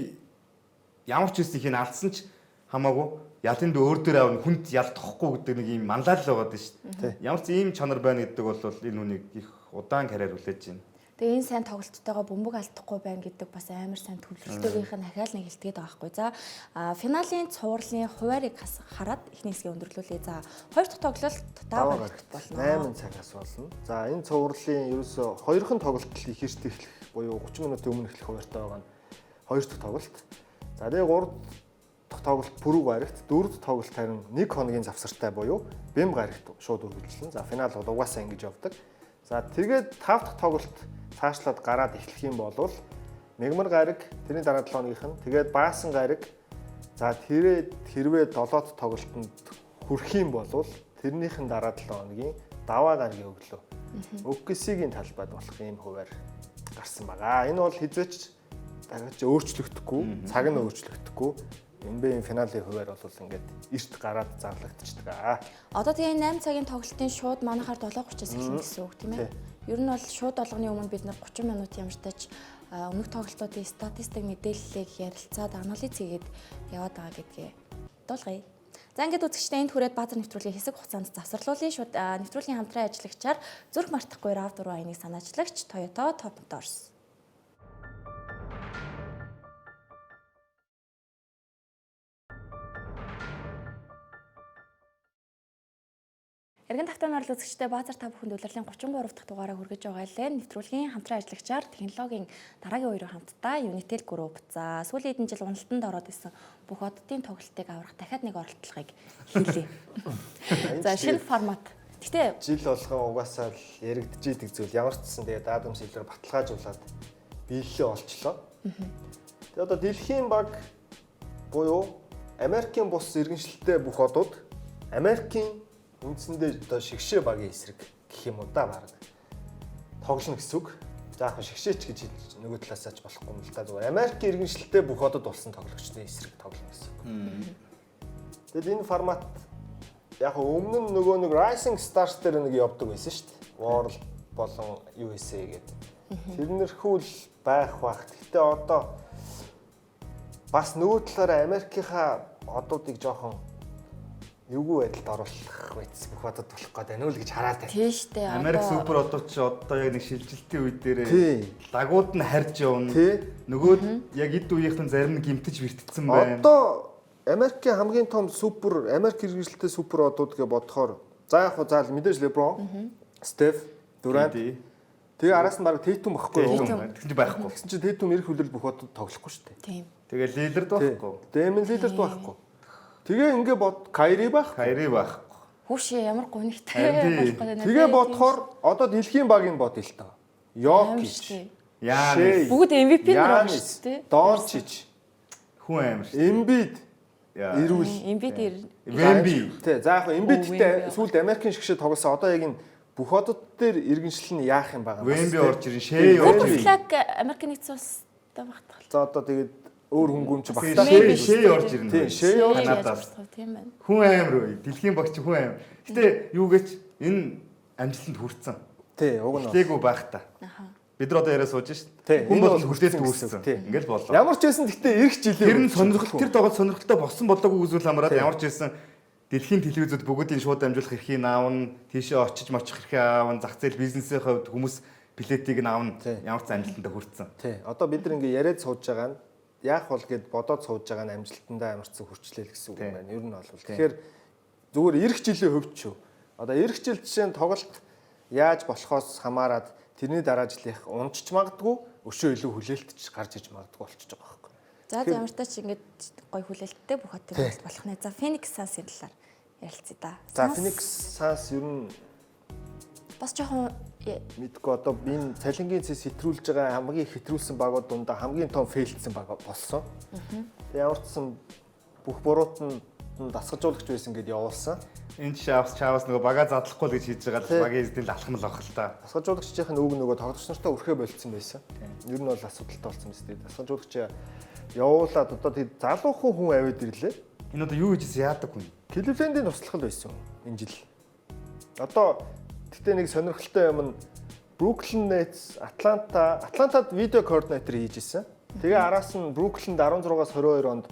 ямар ч үсийг хийн алдсан ч хамаагүй ялын дээр өөр дээр авна хүнд ялдахгүй гэдэг нэг юм манлал л байгаа шүү дээ. Ямар ч ийм чанар байна гэдэг бол энэ үнийг их удаан карьер хүлээж байна. Тэгээ энэ сайн тоглолттойгоо бөмбөг алдахгүй байна гэдэг бас амар сайн төлөвлөлтөөгийнх нь ахаал нэг хэлтгээд байгаа хгүй. За финалийн цувралын хуваарийг хараад эхний хэсгээ өндөрлүүлье. За хоёр дахь тоглолт даваа гарагт болно. 8 цагаас болно. За энэ цувралын ерөөсө хоёрхан тоглолт их эрт эхлэх буюу 30 минутын өмнө эхлэх хуваартай байгаа нь хоёр дахь тоглолт. За тэгээ 3 дахь тоглолт пүрэв гарагт, 4 дахь тоглолт харин 1 хоногийн завсартай буюу бэм гарагт шууд үргэлжлэн. За финал бол угаасаа ингэж явдаг. За тэгээд 5 дахь тоглолт цаашлаад гараад эхлэх юм бол мегмар гараг, тэрний дараа 7 хоногийнх нь тэгээд баасан гараг. За тэрээ хэрвээ 7 дахь тоглолтод хүрэх юм бол тэрнийхэн дараа 7 хоногийн даваа гарагийн өглөө OKC-гийн талбайд болох юм хуваар гарсан байгаа. Энэ бол хизээч дахиж өөрчлөгдөхгүй, цаг нь өөрчлөгдөхгүй. NBA-ийн финалийн хуваар бол ингээд эрт гараад зарлагдчихдаг. Одоо тэгээ 8 цагийн тоглолтын шууд манайхаар 7:30-аас эхэлнэ гэсэн үг тийм ээ. Ер нь бол шууд болгоны өмнө бид нар 30 минут ямарчтаж өмнөх тоглолтуудын статистик мэдээллийг ярилцаад анализ хийгээд яваад байгаа гэдгээ дуулгая. За ингээд үзэгчдээ энд хүрээд баазар нэвтрүүлгийн хэсэг хугацаанд завсарлуулъя. Шууд нэвтрүүлгийн хамтран ажиллагчаар зүрх мартахгүй RAV4 аяны санаачлагч Toyota Top Motors. Эргэн тагтаа нарл үзэгчдээ баазар та бүхэнд удирлын 33 дахь дугаараа хүргэж байгаа лээ. Нэвтрүүлгийн хамтран ажиллагчаар технологийн дараагийн хоёрын хамтдаа Unitel Group. За сүүлийн хэдэн жил уналтанд ороод исэн бүх оддын тоглолтыг аврах дахиад нэг оролдлогыг хийлээ. За шинэ формат. Гэтэ жил болгон угаасаа л яригдж идэг зүйл ямар ч гэсэн тэгээд Адам Силвер баталгаажуулаад биелэлээ олчлоо. Тэгээд одоо дэлхийн баг буюу Америкийн бус иргэншилтэй бүх одууд Америкийн үндсэндээ одоо шигшээ багийн эсрэг гэх юм уу да баг тоглоно гэсэн үг. За яг шигшээч гэж нөгөө талаасаа ч болохгүй юм л да. Зүгээр Америк иргэншилтэй бүх одод болсон тоглогчдын эсрэг тоглоно гэсэн үг. Тэгэд энэ формат яг өмнө нь нөгөө нэг Rising Stars дээр нэг явдаг байсан шүү дээ. World болон USA гэдэг. Тэрнэрхүү л байх бах. Гэхдээ одоо бас нөгөө талаараа Америкийнхаа одуудыг жоохон юугүй байдалд оруулах байц бүх одод болох гээд байна уу л гэж хараад байна. Тийм шүү дээ. Америк супер одод ч одоо яг нэг шилжилтийн үе дээрээ лагууд нь харж явна. Нөгөө яг эд үеийнхэн зарим нь гимтэж бэртцсэн байна. Одоо Америкийн хамгийн том супер Америк иргэншилтэй супер одууд гэж бодохоор за яг хөө заал мэдээж LeBron, Steph, Durant. Тэгээ араас нь баг Tatum байхгүй юу? Тэгсэн чинь байхгүй. Тэгсэн чинь Tatum ирэх хүлэл бүх одод тоглохгүй шүү дээ. Тийм. Тэгээ Lillard байхгүй. Damian Lillard байхгүй. Тэгээ ингээ бод Kyrie байхгүй. Хүүшээ ямар гонигтай болох гэдэг. Тэгээ бодохоор одоо дэлхийн багийн бод л таа. Jokic, Giannis, бүгд MVP нар байна шүү дээ. Doncic, хүн амар шүү. Embiid, Ирүүл. Эмбид Вэмби. Тий. За яг Эмбидтэй Wemby. сүүлд Америкийн шгшээ тоглосон. Одоо яг энэ бүх одод дээр иргэншил нь яах юм байгаа. Вэмби орж ирэн, Шэй орж ирэн. Флаг Америк нэгдсэн улстай багтах. За одоо тэгээд өөр хөнгөн ч Шэй багтаа. Шэй орж ирэн. Тийм, Шэй орж Канадаас. Тийм байна. Хүн аимар үе. Дэлхийн багч хүн аимар. Гэтэ юу гэж энэ амжилтанд хүрсэн. Тий, уг нь. Хэлээгүй байх та. Аха. Бид нар одоо яриа сууж шít. Тий, Хүн энэ бол бол хүртэл хүрсэн үүссэн. тий. Ингээл болоо. Ямар ч байсан гэхдээ эх жилийн Тэр нь сонирхол тэр тоглолт сонирхолтой болсон болоогүй үзүүл хамраад ямар ч байсан дэлхийн телевизүүд бүгдийн шууд амжуулах эрхийг аавна, тийшээ очиж мочих эрхийг аавна, зах зээл бизнесийн хувьд хүмүүс билетийг нь аавна. Ямар ч амжилтанд хүрсэн. Тий. Одоо бид нар ингээ яриад сууж байгаа нь яах бол гэд бодоод сууж байгаа нь амжилтандаа ямарчсан хүрчлээ гэсэн үг юм байна. Ер нь бол. Тэгэхээр зүгээр эх жилийн хувьд ч юу. Одоо эх жил жишээ нь тоглолт яаж болохоос хамаарат тэрний дараа жилийнх унжиж магадгүй, өшөө илүү хүлээлтж гарч иж магадгүй болчихж байгаа байхгүй. За ямар ч тач ингэж гой хүлээлттэй бүх хот төрөл болох нэ. За Phoenix Suns-ийн талаар ярилцъя да. За Phoenix Suns ер нь бас жоохон мэдгүй одоо энэ цалингийн цэс хэтрүүлж байгаа хамгийн их хэтрүүлсэн багууд дундаа хамгийн том фейлдсэн баг болсон. Тэгээ ямар ч сан бүх буруут нь дасгалжуулагч байсан гэдээ явуулсан. Энэ чавс нөгөө бага задлахгүй л гэж хийж байгаа л багийн эзэдэл алхам л авах л та. Дасгалжуулагчийн үг нөгөө тоглогч нартай өрхөө болцсон байсан. Ер нь бол асуудалтай болсон биз дээ. Дасгалжуулагч явуулаад одоо тэг залуухан хүн аваад ирлээ. Энэ одоо юу хийжсэн яадаг хүн? Cleveland-ийн туслахал байсан энэ жил. Одоо тэгтээ нэг сонирхолтой юм нь Brooklyn Nets, Атлантад видео координатор хийж исэн. Тэгээ араас нь Brooklyn-д 16-аас 22 онд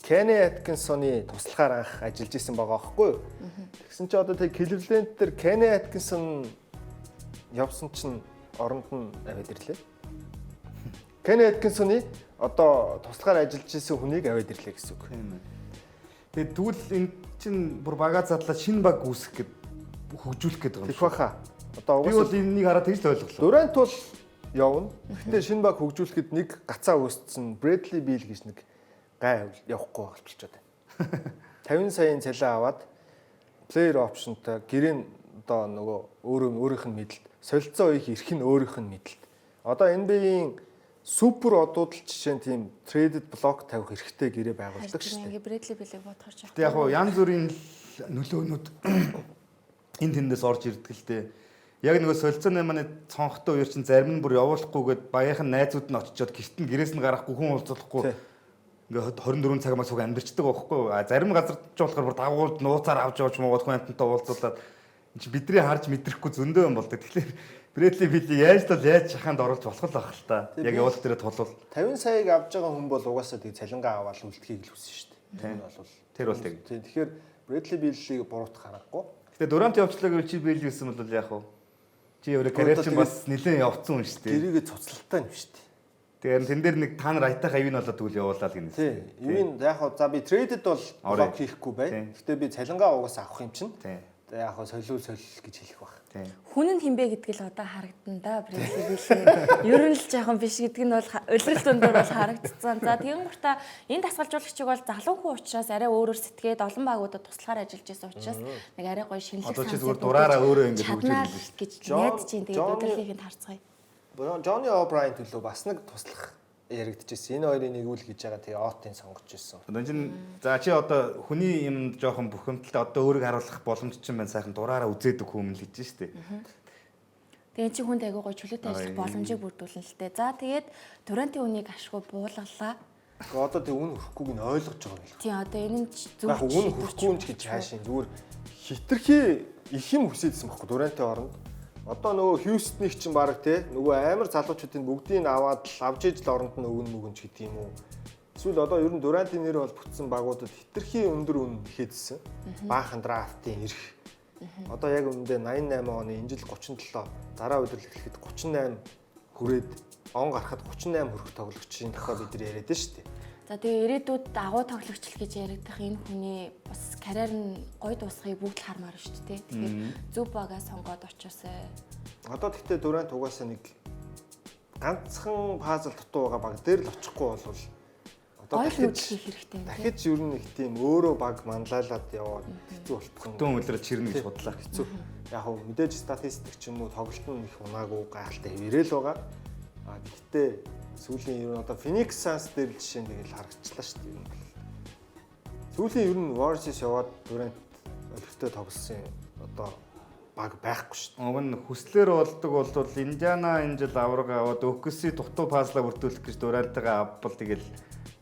Kenny Atkinson-ы туслахаар анх ажиллаж исэн байгаа байхгүй юу? Тэгсэн чи одоо тэг Cleveland дээр Kenny Atkinson явсан чинь оронд нь аваад ирлээ. Kenny Atkinson-ы одоо туслахаар ажиллаж исэн хүнийг аваад ирлээ гэсэн үг. Тэгээд тэгвэл энэ чинь бүр бага задлаад шинэ баг үүсгэх гээд хөгжүүлэх гээд байгаа юм. Тэг баха. Одоо Би бол энэнийг хараад тэгж л ойлголоо. Durant бол явна. Гэхдээ шинэ баг хөгжүүлэхэд нэг гацаа үүссэн Bradley Beal гэж нэг гай явахгүй болчиход байна. 50 саяын цалин аваад player optionтай гэрээ одоо нөгөө өөрийнх нь мэдлэлт солилцоо их эрх нь өөрийнх нь мэдлэлт. Одоо NBA-ийн супер одууд л жишээ нь тийм traded block тавих хэрэгтэй гэрээ байгуулдаг шүү дээ. ингээ Bradley Beal-ийг бодохоор жоо. Тэг яг хуу янз бүрийн нөлөөнүүд энэ тэндээс орж ирдэг л дээ. Яг нөгөө солилцооны маань цонхтой үеэр чинь зарим нь бүр явуулахгүйгээд багийнхан найзууд нь очичоод гэрт нь гэрээс нь гарахгүй хүн уулзахгүй ингээд 24 цаг мас уг амьдэрчдэг байхгүй юу? Зарим газар ч болохоор бүр дагуулд нууцаар авч явж муугаад хүн амтантай уулзуулаад энэ чинь бидний харж мэдрэхгүй зөндөө юм болдог. Тэгэхээр Bradley Beal яаж шахаанд оруулж болох л байх л та. Яг явуулах дээрээ тулвал 50 саяг авж байгаа хүн бол угаасаа тэг цалингаа аваад үлдэхийг л хүссэн шүү дээ. Тийм бол тэр бол тэг. Тэгэхээр Bradley Beal-ийг буруутгах аргагүй. Гэтэ Durant явчлаа гэвэл чи Beal гэсэн бол яг хуу. Чи өөрөө карьер чинь бас нэлээд явцсан хүн шүү дээ. Гэрээгээ цуцлалтай юм шүү дээ. Тэгэхээр тэн дээр нэг та нар айтах авийн болоод тэгвэл явуулаад гинэ. Тийм. Юуин яг хоо за би traded бол блок хийхгүй бай. Гэтэ би цалингаа угаасаа авах юм чинь. Яг хоо солиул гэж хэлэх баг. Хүн нь хинбэ гэдэг л одоо харагдан да Bradley Beal. Ер нь л жоохон биш гэдэг нь бол улирал дундуур бол харагдцсан. За тэгэн гуртаа энэ дасгалжуулагчийг бол залуу хүн учраас арай өөрөөр сэтгээд олон багуудад туслахаар ажиллаж байсан учраас нэг арай гоё шинэлэг Одоо чи зүгээр дураараа өөрөө ингэж хөгжүүлж гэж гэж найдаж чинь тэгээд удирдлагыг нь харцгаая. Johnny O'Brien төлөө бас нэг туслах яригдчихсэн. Энэ хоёрын нэг үйл хийж байгаа тэгээ Оттын сонгож ирсэн. Одоо чинь за чи одоо хүний юм жоохон бухимдалтай одоо өөрийг харуулах боломж чинь байна сайхан дураараа үзээдэг хүмүүс л хийж штэ. Тэгээ чи хүнд айгуу гоё чөлөөтэй ажиллах боломжийг бүрдүүлнэ л дээ. За тэгээд Durant-ийн үнийг ашгүй буулгалаа. Гэхдээ одоо тэг үн хөрөхгүйг нь ойлгож байгаа юм л. Тийм одоо энэ нь зөв. Яг үн хөрөхгүй юм гэж хаашийн зүгээр хитрхи их юм хүсэжсэн байхгүй Durant-ийн оронд. Одоо нөгөө Хьюстоныг чинь баг те нөгөө амар залуучуудын бүгдийг аваад л авж ижил оронд нь өгнө мөгөнч гэдэг юм уу. Эсвэл одоо ер нь Durant-ийн нэр бол бүтсэн багуудад хитрхи өндөр үн ихэдсэн. Баахан драфтын эрх. Одоо яг үүндээ 88 оны энэ жил 37 дараа удирдал эхлэхэд 38 хүрээд он гарахад 38 хүрэх тоглогчийн тухай бид нар яриад шүү дээ. За тэгээ ирээдүйд агуу тоглогчл гэж яригдах энэ хүний бас карьер нь гоё дуусахыг бүгд л хармаар шүү дээ. Тэгэхээр зөв багаа сонгоод очоосай. Одоо тэгтээ Durant угаасаа нэг ганцхан пазл дутуу байгаа баг дээр л очихгүй болвол одоо дахиж хийх хэрэгтэй юм. Дахиж ер нь их тийм өөрөө баг манлайлаад яваад хэцүү болтгоо. Хөтөн үлрэл чирнэ гэж бодлаа. Хэцүү. Яг хөө мэдээж статистик ч юм уу тоглолт нь их унаагүй гайхалтай хэвээрэл байгаа. Гэхдээ сүүлийн ер нь одоо Phoenix Suns дээр жишээ нь тэгэл харагчлаа шүү дээ. Сүүлийн ер нь Warriors яваад Durant олигтой тоглосон одоо баг байхгүй шүү дээ. Өмнө хүслээр болдог бол Индиана энэ жил авраг аваад OKC дутуу паслаа бүртгүүлэх гэж Durant-аагаа авбал тэгэл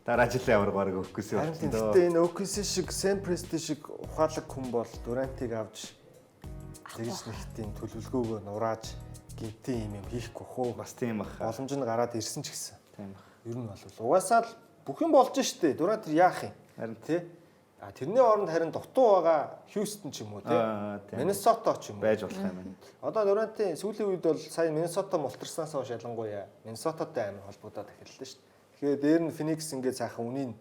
дараа жилийн авраг бараг OKC Харин болсон доо. гэхдээ энэ OKC шиг Sam Presti шиг ухаалаг хүн бол Durant-ыг авч тэгж нэгтийн төлөвлөгөөгөө нурааж гинтийн юм хийхгүй хөө. Бас тийм баха. Боломж нь гараад ирсэн ч гэсэн. Тийм баха. Ер нь бол угаасаа л бүх юм болж штэ. Durant яах юм? Харин Тэ? А тэрний оронд харин дутуу байгаа Houston ч юм уу, тэ? Minnesota ч юм уу байж болох юм байна. Одоо Durant-ийн сүүлийн үед бол сая Minnesota мултарснаас хойш ялангуяа Minnesota-тай амар холбогдоод эхэллээ шүү дээ. Тэгэхээр дээр нь Phoenix ингээд сайхан үнийг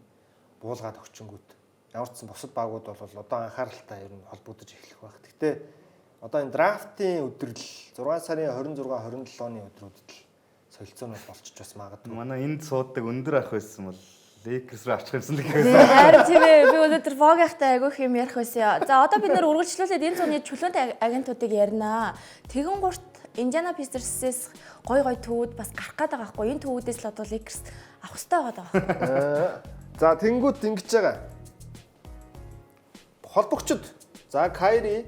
буулгаад өгчөнгүүт. Ямар ч сан бусад багууд бол одоо анхааралтай ер нь холбогдож эхлэх байх. Гэхдээ одоо энэ драфтын өдрөл 6 сарын 26 27-ны өдрүүдэд л солилцоонууд болчих бас магадгүй. Манай энд суудаг өндөр ах байсан бол Lakers руу авчих юмсан л гэсэн. Харин тийм ээ. Би өнөөдөр Vogue-тай айгүйх юм ярих байсан. За одоо бид нэр үргэлжлүүлээд энэ зууны чөлөөтэй агентуудыг ярина. Тэгэн гурт Indiana Pacers-ээс гой төвүүд бас гарах гээд байгаа байхгүй. Энэ төвүүдээс л одоо Lakers авах хэрэгтэй байгаа даа. За тэнгууд ингэж байгаа. Холбогчд. За Kyrie,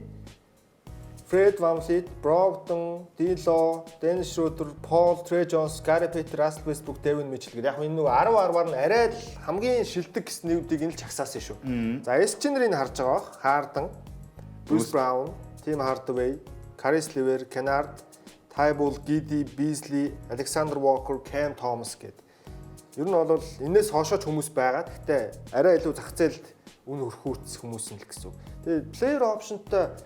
Fred VanVleet, Brogdon, D'Lo, Dennis Schroeder, Paul, Trey Jones, Gary Payton, Russell Westbrook, Devin Mitchell гэх яг энэ нэг 10-10-аар нь арай л хамгийн шилдэг гэсэн нүүдийг нь л чагсаасан шүү. За SG-ийг харж байгаа бох. Harden, Bruce Brown, Tim Hardaway, Caris LeVert, Kennard, Tybalt, Giddey, Beasley, Alexander Walker, Cam Thomas гэдэг. Ер нь бол энэс хоошооч хүмүүс байгаа. Гэхдээ арай илүү зах зээлд үн өрхүүц хүмүүс нь л гэсэн үг. Тэгээ player option-тай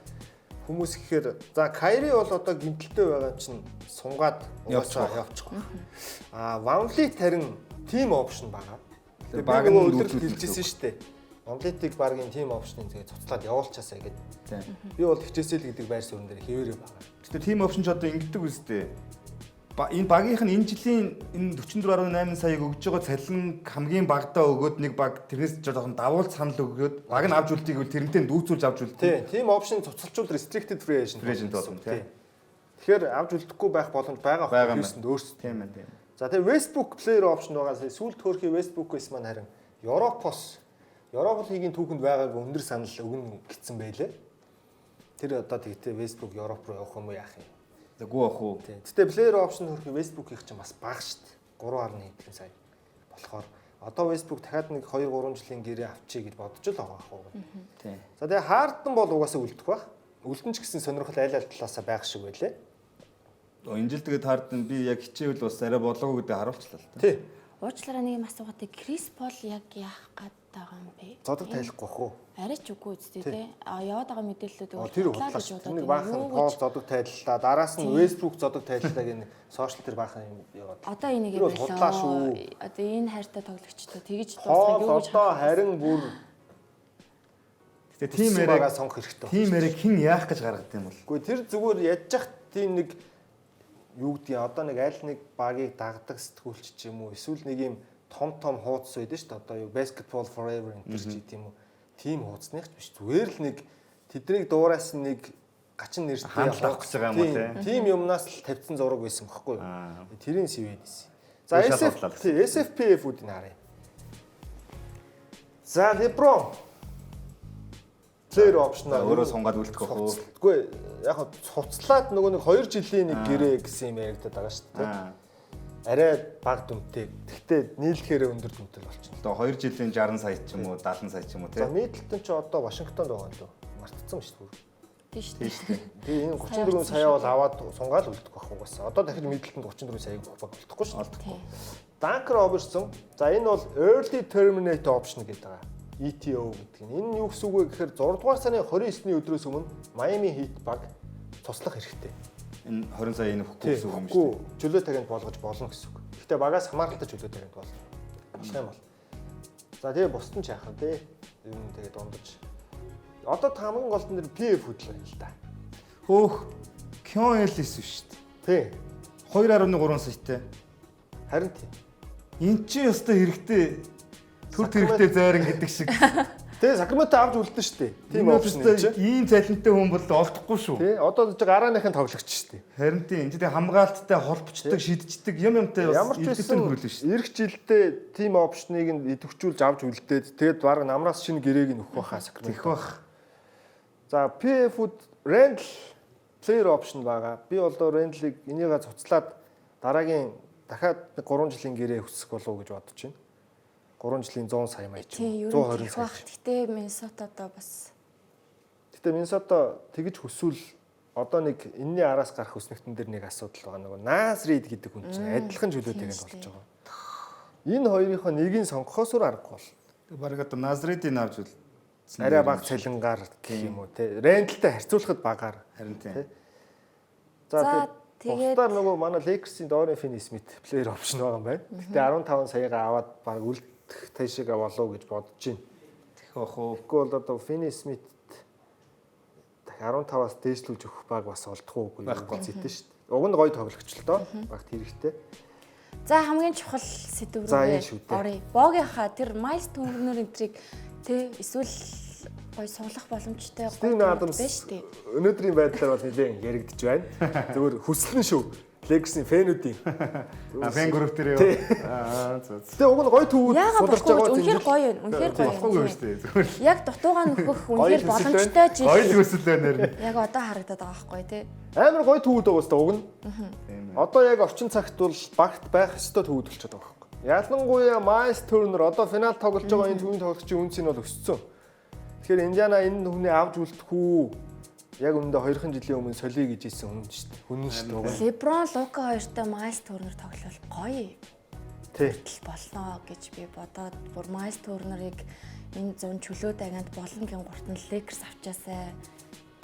хүмүүс гэхээр за Kyrie бол одоо гимтэлтэй байгаа чинь сунгаад явчих. VanVleet харин team option байгаа. Тэгээ баг нь өдрөл хэлжсэн шүү дээ. VanVleet-ийг багийн team option-ыг тэгээ цуцлаад явуулчаасаа гэдэг. Би бол хичээсэл гэдэг байр суурин дээр хэвээрээ байгаа. Гэтэ team option ч одоо ингэдэг үстэй. Энэ багийнх нь энэ жилийн энэ 44.8 саяг өгж байгаа цалин хамгийн багадаа өгөөд нэг баг тэрнээс жоохон давуулт санал өгөөд баг нь авч үлдгийг тэрнтэй дүүцүүлж авч үлдэх. Тийм, team option цуцалчвал restricted free agent болно тийм. Тэгэхээр авч үлдэхгүй байх боломж байгаа хүмүүсэнд өөрсдөө. Тийм байна тийм. За тэгээ Westbrook player option байгаа сүүлд хөөрхий Westbrook-ээс маань харин Европоос Европ лигийн түүхэнд байгаагүй өндөр санал өгнө гэсэн байлээ. Тэр одоо тэгтээ Westbrook Европ руу явах юм уу яах юм? Тэггүй ах уу. Тэгтээ player option хөрхий Westbrook-ийн чинь бас бага шүү дээ. 3.1 сая. Болохоор одоо Westbrook дахиад нэг 2-3 жилийн гэрээ авчий гэж бодож л байгаа ах уу. Тийм. За тэгээ Harden бол угаасаа үлдэх байх. Үлдэн ч гэсэн сонирхол аль аль талаасаа байх шиг байлээ. Энэ жил тэгээд Harden би яг хичээвэл бас арай болоогүй гэдэг харуулчлаа л та. Тий. Уучлаарай нэг юм асуугатай Chris Paul яг яах гээд байгаа юм бэ? Зодог тайлахгүй бах уу? Арай ч үгүй үстэй тий. А яваад байгаа мэдээллүүд Тэр худлаа шүү. Нэг баахан Paul зодог тайллаа. Дараас нь Westbrook зодог тайллаа гэх сошиал дээр баахан юм яваад. Одоо энийг худлаа шүү. Одоо энэ хайртай тоглогчтой тэгж дуусгах юу гэж одоо харин бүр тэгээ тим яриаг сонгох хэрэгтэй. Тим яриаг хэн яах гэж гаргад юм бол. Үгүй тэр зүгээр ядчих тийм нэг юу гэдгийг одоо нэг аль нэг багийг дагдаг сэтгүүлч ч юм уу эсвэл нэг юм том хуудас байдаг шүү дээ. Одоо юу basketball forever энэ ч гэдэм үү. Тим хуудасных ч биш. Зүгээр л нэг тэднийг дуураас нэг гачин нэртэй хандлах гэж байгаа юм уу те. Тим юмнаас л тавьсан зураг байсан байхгүй юу? Тэрийн сэвэд байсан. За SFPF-үүдийг харъя. За LeBron player option-аа өөрөө сунгаад үлдэх байх уу? Үгүй яг цуцлаад нөгөө нэг 2 жилийн нэг гэрээ гэсэн юм яригдаад байгаа шүү дээ. Арай бага дүнтэй. Гэхдээ нийлэхээр өндөр дүнтэй болчихно. Одоо 2 жилийн 60 сая ч юм уу 70 сая ч юм уу тийм. За Middleton ч одоо Вашингтонд байгаа лөө. Мартцсан шүү дээ. Тийм шүү. Тэгээ энэ 34 сая бол аваад сунгаад үлдэх байх угаасаа. Одоо дахиж Middleton 34 саяг үлдэхгүй шүү дээ. Duncan Robertson. За энэ бол early terminate option гэдэг байгаа. ETO гэдэг нь. Энэ нь юу гэсэн үг вэ гэхээр 6 дугаар сарын 29-ний өдрөөс өмнө Miami Heat баг туслах хэрэгтэй. Энэ 20 сая энэ хөхгүй гэсэн үг юм шүү дээ. Чөлөө тагинд болгож болно гэсэн үг. Гэхдээ багаас хамааралтай чөлөө тагинд болно. Болох юм бол. За тэгээ бусд нь ч яах вэ? Ер нь тэгээ дундаж. Одоо хамгийн гол нь PF хөдөл байна л да. Хөөх Кён Элис шүү дээ. Тий. 2.3 саятай. Харин тий. Энд чи өстой хэрэгтэй төр хэрэгтэй зайран гэдэг шиг Тэгээ Сакраменто авч үлдэн шүү дээ. Тим опшн чинь. Ийм цалинтай хүн бол олдохгүй шүү. Тий. Одоо гарааныхын тоглогч шүү дээ. Харин тийм энэ хамгаалттай холбочдаг, шидчихдэг юмтай бас илтгэн хүрүүлнэ шүү. Ирэх жилдээ тим опшныг нь идэвхжүүлж авч үлдээд тэгээд баг намраас шинэ гэрээг нь өгөх байхаа Сакраменто. Тэгэх бах. За PF-д rental player option байгаа. Би болоо rental-ыг энийгээ цуцлаад дараагийн дахиад 3 жилийн гэрээ өсөх болов уу гэж бодож байна. 3 жилийн 100 сая маяг ч Тийм, 120 сая. Гэтэ Миннесотадоо бас. Гэтэ Миннесота тэгж хүсвэл одоо нэг энэний араас гарах өснөгтөн дээр нэг асуудал байгаа. Нөгөө Нас Рид гэдэг хүн чинь адилхан чөлөөтэйг болж байгаа. Энэ хоёрынхоо нэгийг сонгохоосоор аргагүй бол. Бараг одоо Назридийн авч үл арай бага цалингаар гэх юм уу те. Ренталтай харьцуулахад багаар. харин тийм. За тэгээд тэгээд нөгөө манай Lakers-ийн Dorian Finney-Smith player option байгаа юм байна. Гэтэ 15 саяга аваад баг үлдэх тайшаага болов гэж бодож байна. Тэгэх бах уу. Тэгэхгүй бол одоо Finney-Smith 15-аас дээшлүүлж өгөх баг бас олдохгүй байхгүй зүйтэй шүү дээ. Уг нь гоё тоглогч л доо. Багт хэрэгтэй. за хамгийн чухал сэдв За, энэ шүү рүү дээ. оръё. Богийнхаа тэр Miles Turner энтрийг тэ эсвэл гоё суулгах боломжтой Стивен Адамс байж тээ. өнөөдрийн байдлаар бол нэлээд яригдж байна. Зөвхөн хүслэн шүү. Lakers-ийн фэнүүдийн. Фэн групп дээр юу? За. Тэгээ уг нь гоё төвүүд Яагаад судалж болохгүй байгаа үнэхээр гоё юм. Үнэхээр гоё Болохгүй юм. шүү дээ. Зүгээр. Яг дутуугаа нөхөх үнэхээр төсөл боломжтой жил. Гоё төсөл байна нэр. Яг одоо харагдаад байгаа байхгүй тий. амар гоё төвүүд байгаа өстой уг нь. Тийм ээ. Одоо яг орчин цагт бол багт байх ёстой төвүүд болчиход байгаа байхгүй. Ялангуяа Miles Turner одоо финал тоглож байгаа энэ төвийн тоглогчийн үнц нь бол өссөн. Тэгэхээр Индиана энэ хүнийг авч үлдэх үү? Яг өмнөдөө 2 жилийн өмнө солиё гэж хэлсэн хүн шүү дээ. Хүн шүү дээ уг нь. LeBron, Luka хоёртой Miles Turner тоглол гоё Тий. болно гэж би бодоод бүр Miles Turner-ыг энэ 100 чөлөө даганд болонгийн гурт нь Lakers авчаасай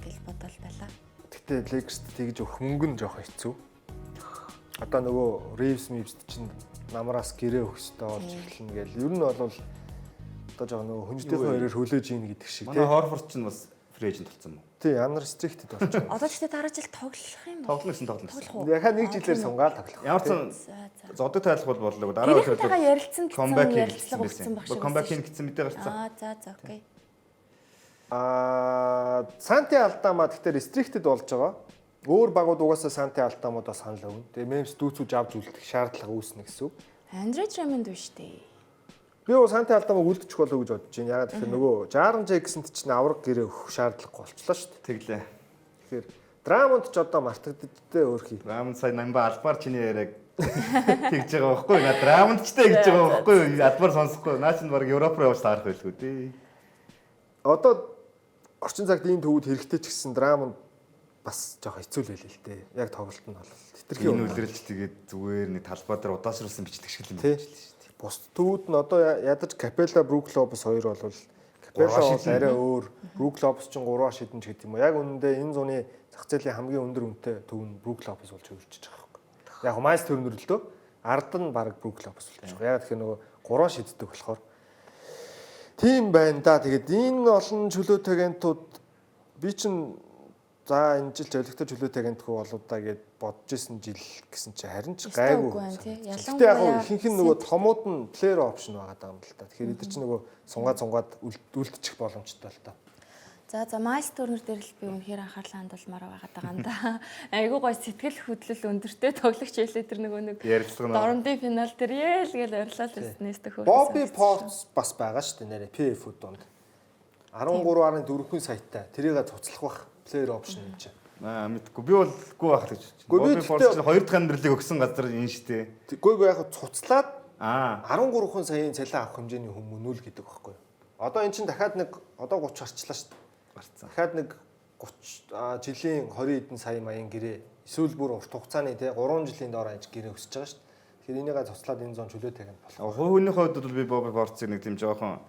гэж бодол байлаа. Гэтэ Lakers-т тэгж өгөх мөнгө нь жоох хэцүү. Одоо нөгөө Reeves чинь намраас гэрээ өгөх ёстой болж эхэлнэ гэл. Ер нь бол одоо жоо нөгөө хүнжтэйхэн хоёроор хөлөөж ийн гэдэг шиг Манай тий. Хорфорд ч бас фри эйжент болсон юм. Тий, unrestricted болчихно. Одоо ч дараа жил тоглох юм уу? Тоглосон. Яхаа нэг жилээр сунгаал тоглох. Ямар ч зодог тайлах бол боллоо. Дараа Тэрийнхтэйгээ ярилцсан гэсэн comeback ярилцлага өгсөн баг шиг. Comeback хийн гэсэн мэдээ гарцсан. За окей. Санти Алдама гэхдээ restricted болж байгаа. Өөр багууд угаасаа Санти Алдамуудаас санал өгнө. Тэгээ Memphis дүүцүүлж авч үлдэх шаардлага үүснэ гэсэн үг. Андре Drummond биш дээ. Би бол Санти Алдамаг үлдчих болов уу гэж бодож байна. Ягаад гэхээр нөгөө Jaren Jackson-т чинь авраг гэрээ өгөх шаардлага болчлоо шүү дээ. Тэглээ. Тэгэхээр Drummond ч одоо мартагддээ өөрхий. Рамн сая намба албаар чиний яриаг тэгж байгаа байхгүй. На Драмондчтай гэж байгаа байхгүй. Албаар сонсохгүй. Наа чинь баг Европ руу явж таарах байлгүй дээ. Одоо орчин цагт ийм төвүүд хэрэгтэй ч гэсэн Drummond бас жоох хэцүү л байл л дээ. Яг тоглолт нь бол хэтэрхий Энэ үлрэлж тэгээд зүгээр нэг талбай дээр удаашруулсан бичлэг шиг юм тий. байна шүү дээ. Бус төвүүд нь одоо ядаж Capella, Brook Lopez хоёр бол Capella бол арай өөр, Brook Lopez ч 3 шидэн ч гэдэг юм уу. Яг үнэндээ энэ зуны зах зээлийн хамгийн өндөр үнэтэй төв нь Brook Lopez болж хөвжиж байгаа байхгүй. Яг Miles Turner л дөө ард нь баг Brook Lopez болж байгаа. Яг тэгэхээр нөгөө 3 шиддэг болохоор тийм байна да. Тэгээд энэ олон чөлөөтэй агентууд би чинь за энэ жил жолигтой чөлөөтэй агентгүй болоо да гэд бодож исэн жил гэсэн чи харин ч гайгүй. Ялангуяа яг ихэнх нь нөгөө томууд нь player option байгаа даа юм л та. Тэгэхээр эдгээр чинь нөгөө сунгаад үлдчих боломжтой л та. За Miles Turner дээр л би үнэхээр анхаарлаа хандуулмаар байгаа юм да. Айгуу гой сэтгэл хөдлөл өндөртэй тоглогч байлээ тэр нөгөө нэг ярилцлага дорндын финал дээр яэл гээл ойрлол нэстэх хөө. Bobby Portis бас байгаа шүү дээ нэрэ PF-д донд. 13.4 саятай. Тэрийг цуцлах бах player option юм чинь. Мэдгүй. Би бол гүү байх гэж байна. Bobby Portis хоёр дахь амьдралыг өгсөн газар энэ шүү дээ. Тэггүй яг цуцлаад 13 13 саяын цалин авах хэмжээний хүн мөн үл гэдэг байхгүй юу? Одоо эн чинь дахиад нэг одоо 30 арчлаа шүү дээ. гарцсан. Дахиад нэг 30 жилийн 20 эдэн сая маягийн гэрээ эсвэл бүр урт хугацааны 3 жилийн доор аж гэрээ өсөж байгаа шүү дээ. Тэгэхээр энийгээ цуцлаад энэ зон чөлөөтэй гэнэ болох. Хувийн хувьд бол би Bobby Portis-ыг нэг тийм жоохон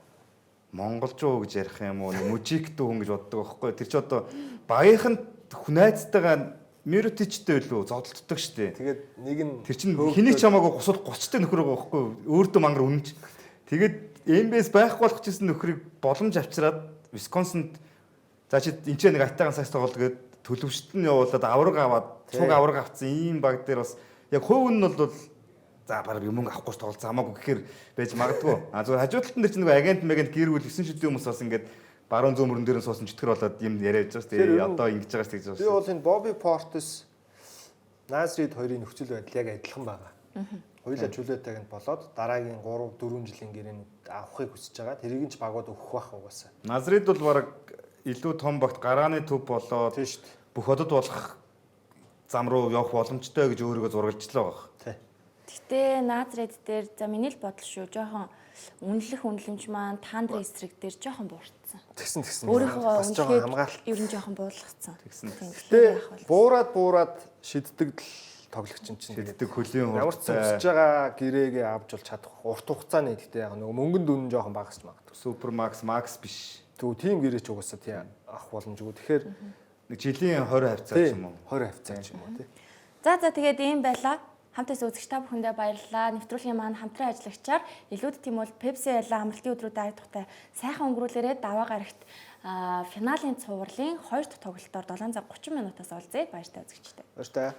монголчуу гэж ярих юм уу, мужик дүү хүн гэж боддог байхгүй. Тэр чи одоо багийнхан хүнайцтайгаа Миротичтэй илүү зодтолдог шүү дээ. Тэгээд нэг нь тэр чинь хэнийг ч хамаагүй гусал 30-тай нөхөр байгаа байхгүй. Өөртөө мангар үнэнч. Тэгээд MBS байхгүй болох гэсэн нөхрийг боломж авчираад Висконсинд за чи энэ ч нэг айтайхан сакс тоглолт гээд төлөвшөлт нь явуулаад авраг аваад цуг авраг авцсан ийм баг дээр бас яг хувь нь бол за бараг юм авахгүй тоглолцоо хамаагүй гэхээр байж магадгүй. А зүгээр хажуу талд нь чинь нөгөө агент гэр бүл 9 шидийн хүмүүс бас ингээд баруун зүүн мөрөн дээр нь суусан чөтгөр болоод юм яриад байж байгаа шүү дээ. Одоо ингэж байгаа шүү дээ. Би бол энэ Bobby Portis Назрид хоёрын нөхцөл байдал яг адилхан байгаа. Хоёулаа чөлөөтэйг нь болоод дараагийн 3 4 жилийн гэрээнүүд авахыг хүсэж байгаа. Тэрийг нь ч багууд өгөх байх угаасаа. Назрид бол бараг илүү том багт гарааны төв болоод Тийм шүү дээ. бүх хотод болох зам руу явах боломжтой гэж өөрийгөө зургалжлаа баг. Тий. Гэтэ Назрид дээр за миний л бодол шүү. Жоохон үнэлэмж маань Тандра эсрэг дээр жоохон буурсан. Тэгсэн. Өөрийнхөө бас жоохон үнэлгээд хамгаалалт. ер нь жоохон буулгацсан. Тэгсэн. Гэтэ буураад шиддэг л тоглогч чинь Шиддэг хөлийн ямар ч зүсэж байгаа гэрээгээ авч бол чадах урт хугацааны гэхдээ яг нөгөө мөнгөнд үнэн жоохон багасч магадгүй. Супермакс макс биш. Тэгвэл тийм гэрээч угаасаа тийм авах боломжгүй. Тэгэхээр Нэг жилийн 20 хавцаа ч юм уу. 20 хавцаа ч юм уу тий. За тэгээд ийм байла. Хамтаас үзэгч та бүхэндээ баярлалаа. Нэвтрүүлгийн маань хамтран ажиллагчаар илүүд тийм бол Pepsi ялла амралтын өдрүүд айдахтай сайхан өнгөрүүлээрээ даваа гарагт финалийн цувралын 2 дахь тоглолтоор 7 цаг 30 минутаас олзъя. Баяртай үзэгчтэй. Баяртай.